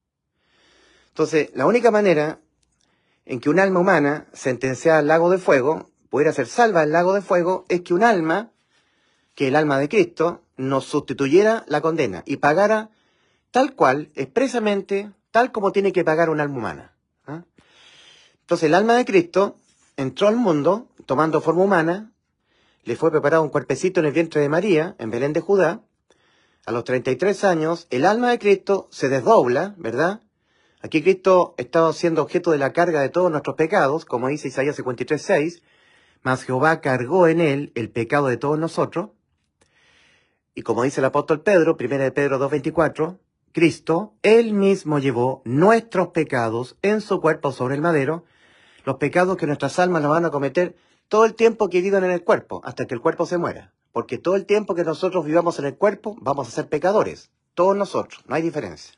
Entonces, la única manera en que un alma humana, sentenciada al lago de fuego, pudiera ser salva del lago de fuego, es que un alma, que el alma de Cristo, nos sustituyera la condena y pagara tal cual, expresamente, tal como tiene que pagar un alma humana. Entonces el alma de Cristo entró al mundo tomando forma humana, le fue preparado un cuerpecito en el vientre de María, en Belén de Judá. A los 33 años, el alma de Cristo se desdobla, ¿verdad? Aquí Cristo estaba siendo objeto de la carga de todos nuestros pecados, como dice Isaías 53:6, mas Jehová cargó en él el pecado de todos nosotros. Y como dice el apóstol Pedro, 1 de Pedro 2:24, Cristo, Él mismo llevó nuestros pecados en su cuerpo sobre el madero, los pecados que nuestras almas nos van a cometer todo el tiempo que vivan en el cuerpo, hasta que el cuerpo se muera. Porque todo el tiempo que nosotros vivamos en el cuerpo, vamos a ser pecadores. Todos nosotros, no hay diferencia.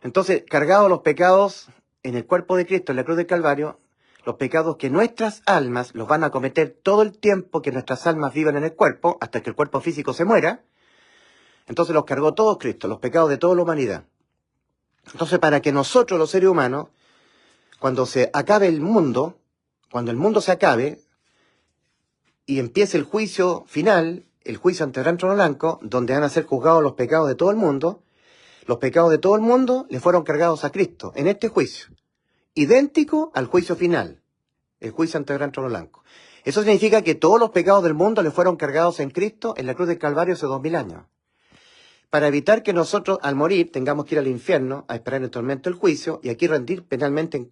Entonces, cargados los pecados en el cuerpo de Cristo, en la cruz del Calvario, los pecados que nuestras almas los van a cometer todo el tiempo que nuestras almas vivan en el cuerpo, hasta que el cuerpo físico se muera, entonces los cargó todos Cristo, los pecados de toda la humanidad. Entonces, para que nosotros, los seres humanos, cuando se acabe el mundo, cuando el mundo se acabe y empiece el juicio final, el juicio ante el gran trono blanco, donde van a ser juzgados los pecados de todo el mundo, Los pecados de todo el mundo le fueron cargados a Cristo en este juicio, idéntico al juicio final, el juicio ante el gran trono blanco. Eso significa que todos los pecados del mundo le fueron cargados en Cristo en la cruz del Calvario hace 2000 años. Para evitar que nosotros al morir tengamos que ir al infierno a esperar en el tormento del juicio y aquí rendir penalmente,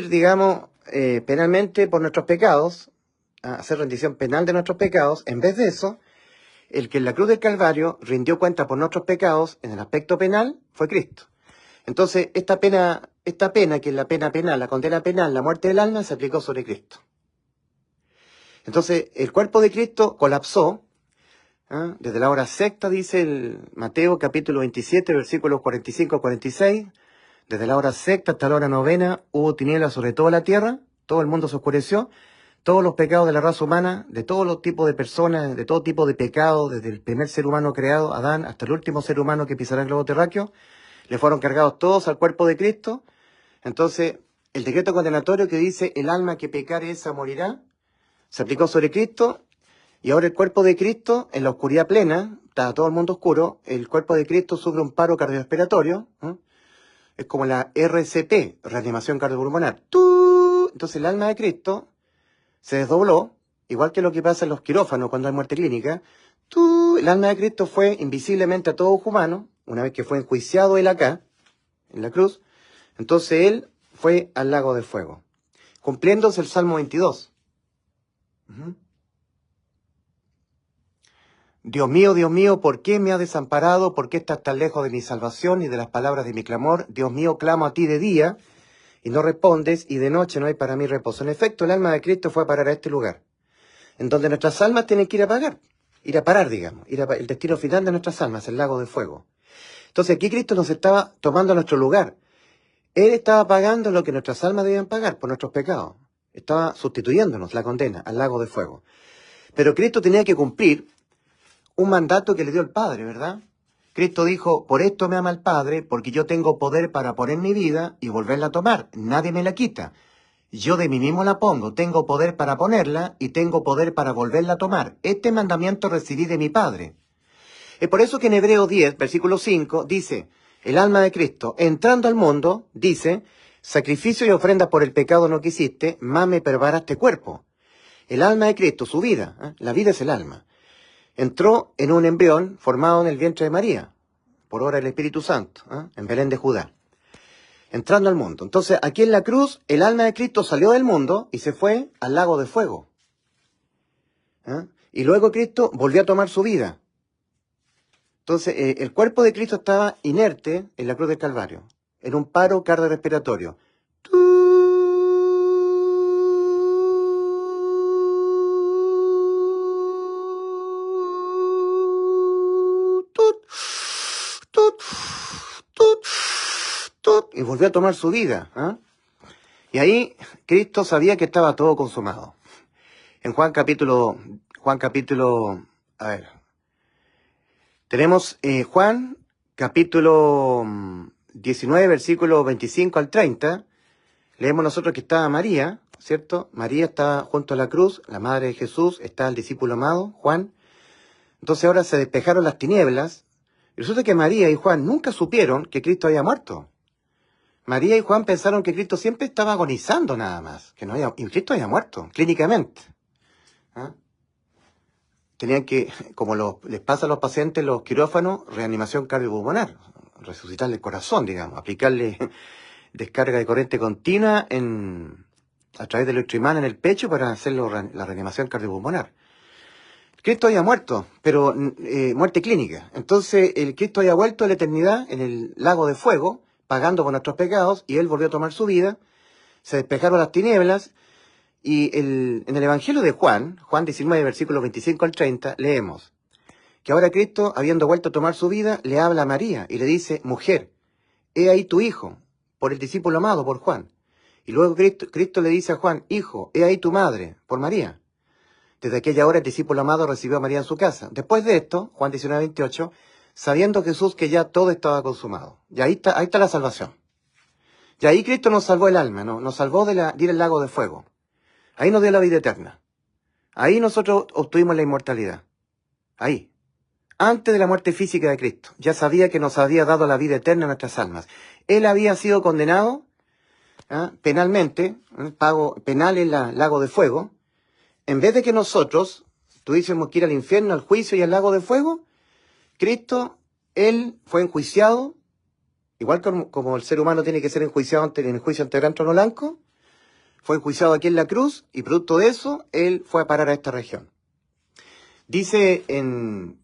digamos, penalmente por nuestros pecados, hacer rendición penal de nuestros pecados. En vez de eso, el que en la cruz del Calvario rindió cuenta por nuestros pecados en el aspecto penal fue Cristo. Entonces, esta pena que es la pena penal, la condena penal, la muerte del alma, se aplicó sobre Cristo. Entonces, el cuerpo de Cristo colapsó, desde la hora sexta, dice el Mateo capítulo 27, versículos 45 a 46, desde la hora sexta hasta la hora novena hubo tinieblas sobre toda la tierra, todo el mundo se oscureció, todos los pecados de la raza humana, de todos los tipos de personas, de todo tipo de pecados, desde el primer ser humano creado, Adán, hasta el último ser humano que pisará el globo terráqueo, le fueron cargados todos al cuerpo de Cristo. Entonces, el decreto condenatorio que dice, el alma que pecare esa morirá, se aplicó sobre Cristo, y ahora el cuerpo de Cristo, en la oscuridad plena, está todo el mundo oscuro, el cuerpo de Cristo sufre un paro cardiorrespiratorio, es como la RCP, reanimación cardiopulmonar. Entonces el alma de Cristo se desdobló, igual que lo que pasa en los quirófanos cuando hay muerte clínica. El alma de Cristo fue invisiblemente a todo humano, una vez que fue enjuiciado él acá, en la cruz, entonces él fue al lago de fuego, cumpliéndose el Salmo 22. Dios mío, ¿por qué me has desamparado? ¿Por qué estás tan lejos de mi salvación y de las palabras de mi clamor? Dios mío, clamo a ti de día y no respondes, y de noche no hay para mí reposo. En efecto, el alma de Cristo fue a parar a este lugar, en donde nuestras almas tienen que ir a parar, digamos, el destino final de nuestras almas, el lago de fuego. Entonces aquí Cristo nos estaba tomando nuestro lugar. Él estaba pagando lo que nuestras almas debían pagar por nuestros pecados. Estaba sustituyéndonos la condena al lago de fuego. Pero Cristo tenía que cumplir un mandato que le dio el Padre, ¿verdad? Cristo dijo, por esto me ama el Padre, porque yo tengo poder para poner mi vida y volverla a tomar. Nadie me la quita. Yo de mí mismo la pongo, tengo poder para ponerla y tengo poder para volverla a tomar. Este mandamiento recibí de mi Padre. Es por eso que en Hebreos 10, versículo 5, dice, el alma de Cristo, entrando al mundo, dice, sacrificio y ofrenda por el pecado no quisiste, más me preparaste cuerpo. El alma de Cristo, su vida, la vida es el alma, entró en un embrión formado en el vientre de María, por obra del Espíritu Santo, en Belén de Judá, entrando al mundo. Entonces, aquí en la cruz, el alma de Cristo salió del mundo y se fue al lago de fuego. Y luego Cristo volvió a tomar su vida. Entonces, el cuerpo de Cristo estaba inerte en la cruz del Calvario, en un paro cardiorrespiratorio. Y volvió a tomar su vida. Y ahí Cristo sabía que estaba todo consumado. En Juan capítulo, a ver, tenemos Juan capítulo 19, versículo 25 al 30, leemos nosotros que estaba María, ¿cierto? María está junto a la cruz, la madre de Jesús, está el discípulo amado, Juan. Entonces ahora se despejaron las tinieblas, y resulta que María y Juan nunca supieron que Cristo había muerto. María y Juan pensaron que Cristo siempre estaba agonizando nada más, y Cristo había muerto, clínicamente. Tenían que, como les pasa a los pacientes, los quirófanos, reanimación cardiopulmonar, resucitarle el corazón, digamos, aplicarle descarga de corriente continua a través del electroimán en el pecho para hacer la reanimación cardiopulmonar. Cristo había muerto, pero muerte clínica. Entonces, el Cristo había vuelto a la eternidad en el lago de fuego, pagando por nuestros pecados, y él volvió a tomar su vida, se despejaron las tinieblas, y en el Evangelio de Juan 19, versículos 25 al 30, leemos que ahora Cristo, habiendo vuelto a tomar su vida, le habla a María y le dice, mujer, he ahí tu hijo, por el discípulo amado, por Juan. Y luego Cristo le dice a Juan, hijo, he ahí tu madre, por María. Desde aquella hora el discípulo amado recibió a María en su casa. Después de esto, Juan 19, 28, sabiendo Jesús que ya todo estaba consumado. Y ahí está la salvación. Y ahí Cristo nos salvó el alma, nos salvó de ir al lago de fuego. Ahí nos dio la vida eterna. Ahí nosotros obtuvimos la inmortalidad. Ahí. antes de la muerte física de Cristo. Ya sabía que nos había dado la vida eterna en nuestras almas. Él había sido condenado penalmente, pago penal en el lago de fuego. En vez de que nosotros tuviésemos que ir al infierno, al juicio y al lago de fuego, Cristo, Él fue enjuiciado, igual como el ser humano tiene que ser enjuiciado en el juicio ante el gran trono blanco, fue enjuiciado aquí en la cruz y producto de eso, Él fue a parar a esta región. Dice en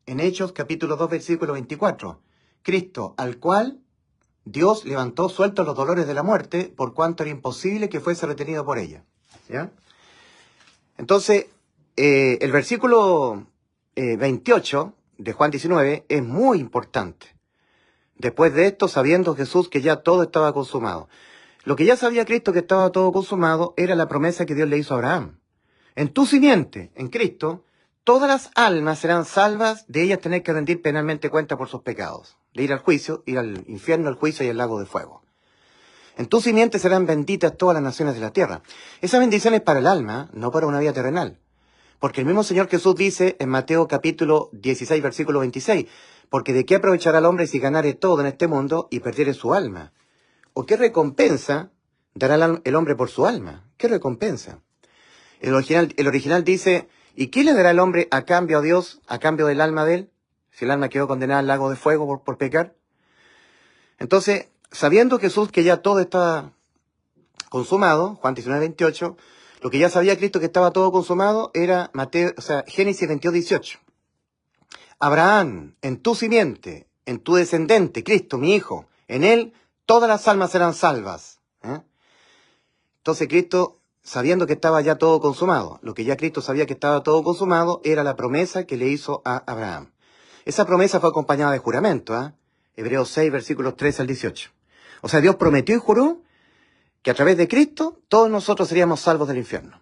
Hechos capítulo 2 versículo 24, Cristo, al cual Dios levantó sueltos los dolores de la muerte, por cuanto era imposible que fuese retenido por ella. ¿Ya? Entonces, el versículo 28 de Juan 19 es muy importante. Después de esto, sabiendo Jesús que ya todo estaba consumado. Lo que ya sabía Cristo que estaba todo consumado era la promesa que Dios le hizo a Abraham. En tu simiente, en Cristo, todas las almas serán salvas de ellas tener que rendir penalmente cuenta por sus pecados. De ir al juicio, ir al infierno, al juicio y al lago de fuego. En tu simiente serán benditas todas las naciones de la tierra. Esa bendición es para el alma, no para una vida terrenal. Porque el mismo Señor Jesús dice en Mateo capítulo 16, versículo 26, porque ¿de qué aprovechará el hombre si ganare todo en este mundo y perdiere su alma? ¿O qué recompensa dará el hombre por su alma? ¿Qué recompensa? El original dice, ¿y qué le dará el hombre a cambio a Dios, a cambio del alma de él? Si el alma quedó condenada al lago de fuego por pecar. Entonces, sabiendo Jesús que ya todo estaba consumado, Juan 19, 28, lo que ya sabía Cristo que estaba todo consumado era Génesis 22, 18. Abraham, en tu simiente, en tu descendente, Cristo, mi hijo, en él todas las almas serán salvas. Entonces Cristo, sabiendo que estaba ya todo consumado, lo que ya Cristo sabía que estaba todo consumado, era la promesa que le hizo a Abraham. Esa promesa fue acompañada de juramento, Hebreos 6, versículos 13 al 18. O sea, Dios prometió y juró que a través de Cristo todos nosotros seríamos salvos del infierno.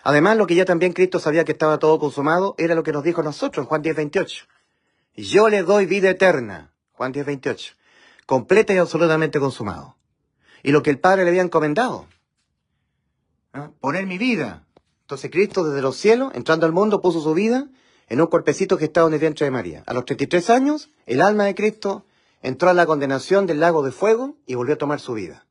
Además, lo que ya también Cristo sabía que estaba todo consumado era lo que nos dijo a nosotros en Juan 10, 28. Yo le doy vida eterna, Juan 10, 28, completa y absolutamente consumado. Y lo que el Padre le había encomendado, poner mi vida. Entonces Cristo desde los cielos, entrando al mundo, puso su vida en un cuerpecito que estaba en el vientre de María. A los 33 años, el alma de Cristo entró a la condenación del lago de fuego y volvió a tomar su vida.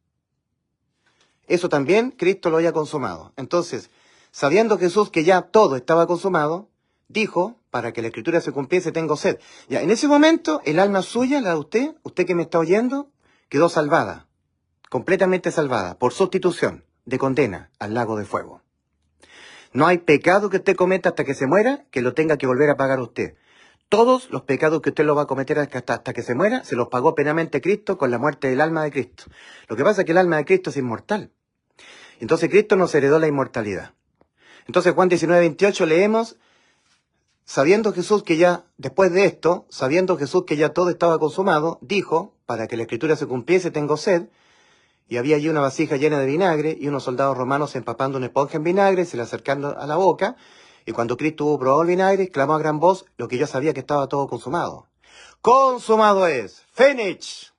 Eso también Cristo lo había consumado. Entonces, sabiendo Jesús que ya todo estaba consumado, dijo, para que la Escritura se cumpliese, tengo sed. Ya, en ese momento, el alma suya, la de usted que me está oyendo, quedó salvada, completamente salvada, por sustitución de condena al lago de fuego. No hay pecado que usted cometa hasta que se muera que lo tenga que volver a pagar usted. Todos los pecados que usted lo va a cometer hasta que se muera, se los pagó penalmente Cristo con la muerte del alma de Cristo. Lo que pasa es que el alma de Cristo es inmortal. Entonces Cristo nos heredó la inmortalidad. Entonces Juan 19, 28 leemos, sabiendo Jesús que ya, después de esto, sabiendo Jesús que ya todo estaba consumado, dijo, para que la Escritura se cumpliese, tengo sed, y había allí una vasija llena de vinagre, y unos soldados romanos empapando una esponja en vinagre, se le acercando a la boca, y cuando Cristo hubo probado el vinagre, clamó a gran voz, lo que yo sabía que estaba todo consumado. ¡Consumado es! ¡Finished!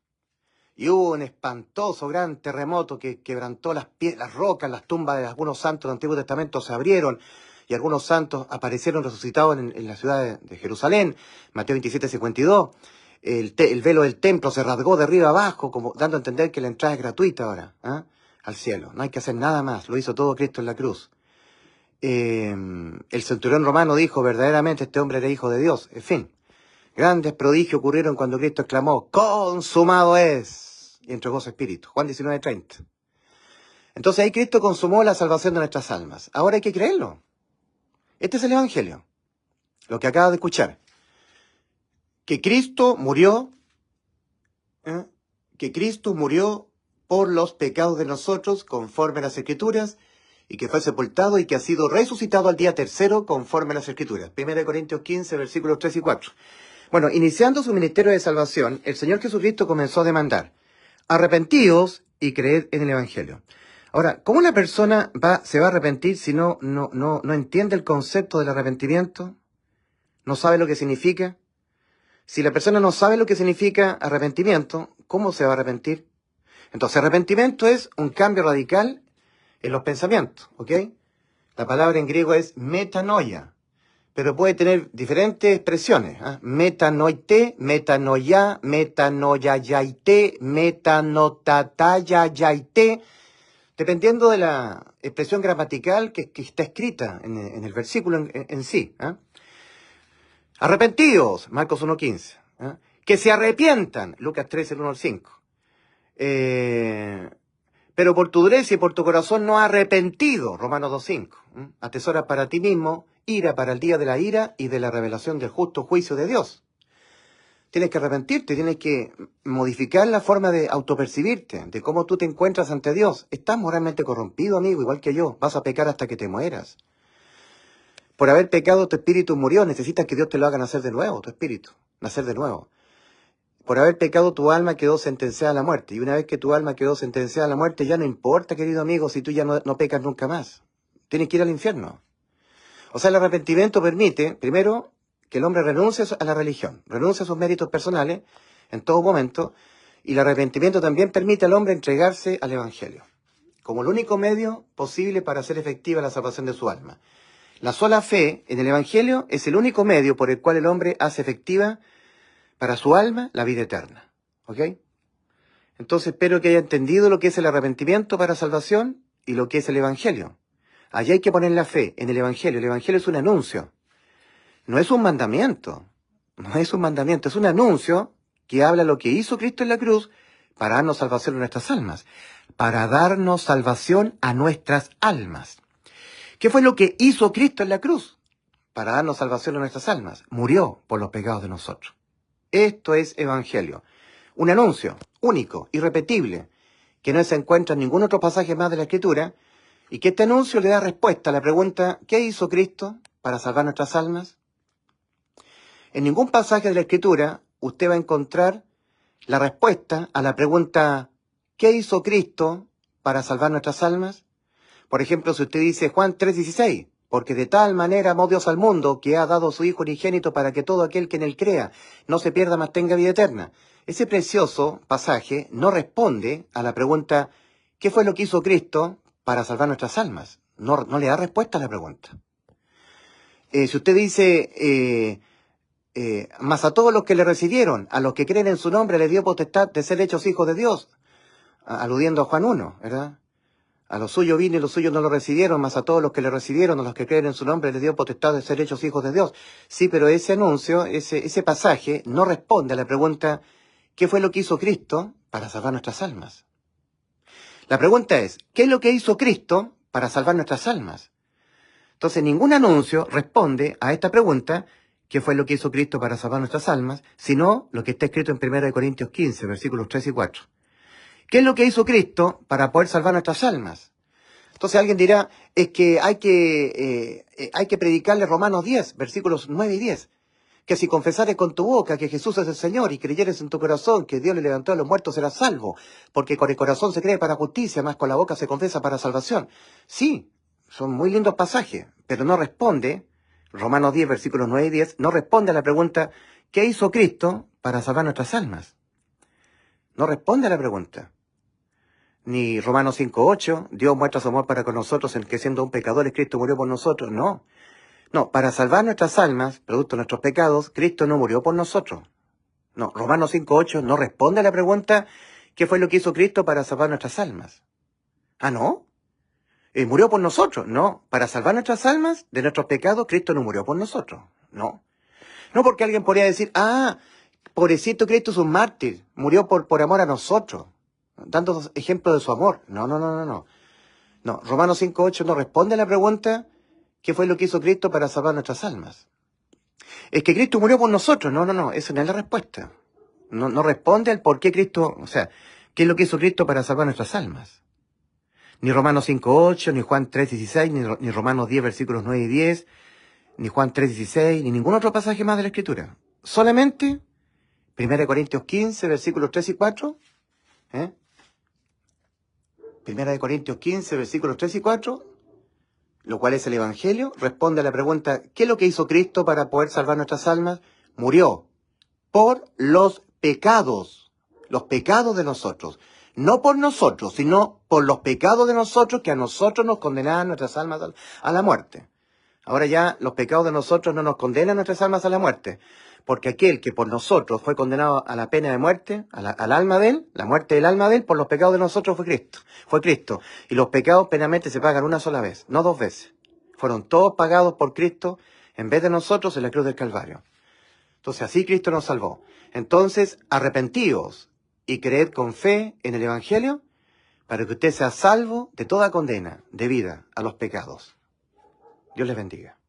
Y hubo un espantoso gran terremoto que quebrantó las rocas, las tumbas de algunos santos del Antiguo Testamento se abrieron y algunos santos aparecieron resucitados en la ciudad de Jerusalén. Mateo 27, 52. El velo del templo se rasgó de arriba abajo, como dando a entender que la entrada es gratuita ahora al cielo. No hay que hacer nada más, lo hizo todo Cristo en la cruz. El centurión romano dijo, verdaderamente este hombre era hijo de Dios. En fin, grandes prodigios ocurrieron cuando Cristo exclamó, consumado es, y entregó su espíritu. Juan 19, 30. Entonces ahí Cristo consumó la salvación de nuestras almas. Ahora hay que creerlo. Este es el Evangelio, lo que acaba de escuchar. Que Cristo murió por los pecados de nosotros conforme a las Escrituras, y que fue sepultado y que ha sido resucitado al día tercero conforme a las Escrituras. 1 Corintios 15, versículos 3 y 4. Bueno, iniciando su ministerio de salvación, el Señor Jesucristo comenzó a demandar, arrepentíos y creed en el Evangelio. Ahora, ¿cómo una persona se va a arrepentir si no entiende el concepto del arrepentimiento? ¿No sabe lo que significa? Si la persona no sabe lo que significa arrepentimiento, ¿cómo se va a arrepentir? Entonces, arrepentimiento es un cambio radical en los pensamientos, ¿ok? La palabra en griego es metanoia. pero puede tener diferentes expresiones. ¿Eh? Metanoite, metanoia, metanoyayaite, metanotatayayaite, dependiendo de la expresión gramatical que está escrita en el versículo en sí. ¿Eh? Arrepentidos, Marcos 1.15. ¿Eh? Que se arrepientan, Lucas 13, 1 al 5. Pero por tu dureza y por tu corazón no arrepentido, Romanos 2.5. Atesora para ti mismo ira para el día de la ira y de la revelación del justo juicio de Dios. Tienes que arrepentirte, tienes que modificar la forma de autopercibirte, de cómo tú te encuentras ante Dios. Estás moralmente corrompido, amigo, igual que yo. Vas a pecar hasta que te mueras. Por haber pecado, tu espíritu murió. Necesitas que Dios te lo haga nacer de nuevo, tu espíritu. Nacer de nuevo. Por haber pecado, tu alma quedó sentenciada a la muerte. Y una vez que tu alma quedó sentenciada a la muerte, ya no importa, querido amigo, si tú ya no pecas nunca más. Tienes que ir al infierno. O sea, el arrepentimiento permite, primero, que el hombre renuncie a la religión, renuncie a sus méritos personales en todo momento, y el arrepentimiento también permite al hombre entregarse al Evangelio, como el único medio posible para hacer efectiva la salvación de su alma. La sola fe en el Evangelio es el único medio por el cual el hombre hace efectiva para su alma la vida eterna. ¿Ok? Entonces espero que haya entendido lo que es el arrepentimiento para salvación y lo que es el Evangelio. Allí hay que poner la fe en el Evangelio. El Evangelio es un anuncio. No es un mandamiento. No es un mandamiento. Es un anuncio que habla lo que hizo Cristo en la cruz para darnos salvación a nuestras almas. Para darnos salvación a nuestras almas. ¿Qué fue lo que hizo Cristo en la cruz? Para darnos salvación a nuestras almas. Murió por los pecados de nosotros. Esto es Evangelio. Un anuncio único, irrepetible, que no se encuentra en ningún otro pasaje más de la Escritura, y que este anuncio le da respuesta a la pregunta, ¿qué hizo Cristo para salvar nuestras almas? En ningún pasaje de la Escritura usted va a encontrar la respuesta a la pregunta, ¿qué hizo Cristo para salvar nuestras almas? Por ejemplo, si usted dice Juan 3.16, porque de tal manera amó Dios al mundo que ha dado su Hijo unigénito para que todo aquel que en él crea no se pierda mas tenga vida eterna. Ese precioso pasaje no responde a la pregunta, ¿qué fue lo que hizo Cristo para salvar nuestras almas? No le da respuesta a la pregunta. Si usted dice, mas a todos los que le recibieron, a los que creen en su nombre, le dio potestad de ser hechos hijos de Dios, aludiendo a Juan 1, ¿verdad? A los suyos vino y los suyos no lo recibieron, mas a todos los que le recibieron, a los que creen en su nombre, le dio potestad de ser hechos hijos de Dios. Sí, pero ese anuncio, ese pasaje, no responde a la pregunta, ¿qué fue lo que hizo Cristo para salvar nuestras almas? La pregunta es, ¿qué es lo que hizo Cristo para salvar nuestras almas? Entonces, ningún anuncio responde a esta pregunta, ¿qué fue lo que hizo Cristo para salvar nuestras almas? Sino lo que está escrito en 1 Corintios 15, versículos 3 y 4. ¿Qué es lo que hizo Cristo para poder salvar nuestras almas? Entonces alguien dirá, es que hay que predicarle Romanos 10, versículos 9 y 10. Que si confesares con tu boca que Jesús es el Señor y creyeres en tu corazón que Dios le levantó a los muertos, serás salvo. Porque con el corazón se cree para justicia, más con la boca se confiesa para salvación. Sí, son muy lindos pasajes, pero no responde, Romanos 10, versículos 9 y 10, no responde a la pregunta, ¿qué hizo Cristo para salvar nuestras almas? No responde a la pregunta. Ni Romanos 5.8, Dios muestra su amor para con nosotros en que siendo un pecador Cristo murió por nosotros. No. No, para salvar nuestras almas, producto de nuestros pecados, Cristo no murió por nosotros. No, Romanos 5.8 no responde a la pregunta, ¿qué fue lo que hizo Cristo para salvar nuestras almas? Ah, ¿no? ¿Murió por nosotros? No, para salvar nuestras almas de nuestros pecados, Cristo no murió por nosotros. No. No, porque alguien podría decir, pobrecito Cristo es un mártir, murió por amor a nosotros, dando ejemplo de su amor. No. No, Romanos 5.8 no responde a la pregunta, ¿qué fue lo que hizo Cristo para salvar nuestras almas? Es que Cristo murió por nosotros. No, esa no es la respuesta. No responde al por qué Cristo, o sea, ¿qué es lo que hizo Cristo para salvar nuestras almas? Ni Romanos 5.8, ni Juan 3.16, ni Romanos 10, versículos 9 y 10, ni Juan 3.16, ni ningún otro pasaje más de la Escritura. Solamente 1 Corintios 15, versículos 3 y 4, 1 Corintios 15, versículos 3 y 4, lo cual es el Evangelio, responde a la pregunta, ¿qué es lo que hizo Cristo para poder salvar nuestras almas? Murió por los pecados de nosotros. No por nosotros, sino por los pecados de nosotros que a nosotros nos condenaban nuestras almas a la muerte. Ahora ya los pecados de nosotros no nos condenan nuestras almas a la muerte, porque aquel que por nosotros fue condenado a la pena de muerte, al alma de él, la muerte del alma de él, por los pecados de nosotros fue Cristo. Y los pecados penalmente se pagan una sola vez, no dos veces. Fueron todos pagados por Cristo en vez de nosotros en la cruz del Calvario. Entonces así Cristo nos salvó. Entonces arrepentíos y creed con fe en el Evangelio para que usted sea salvo de toda condena debida a los pecados. Dios les bendiga.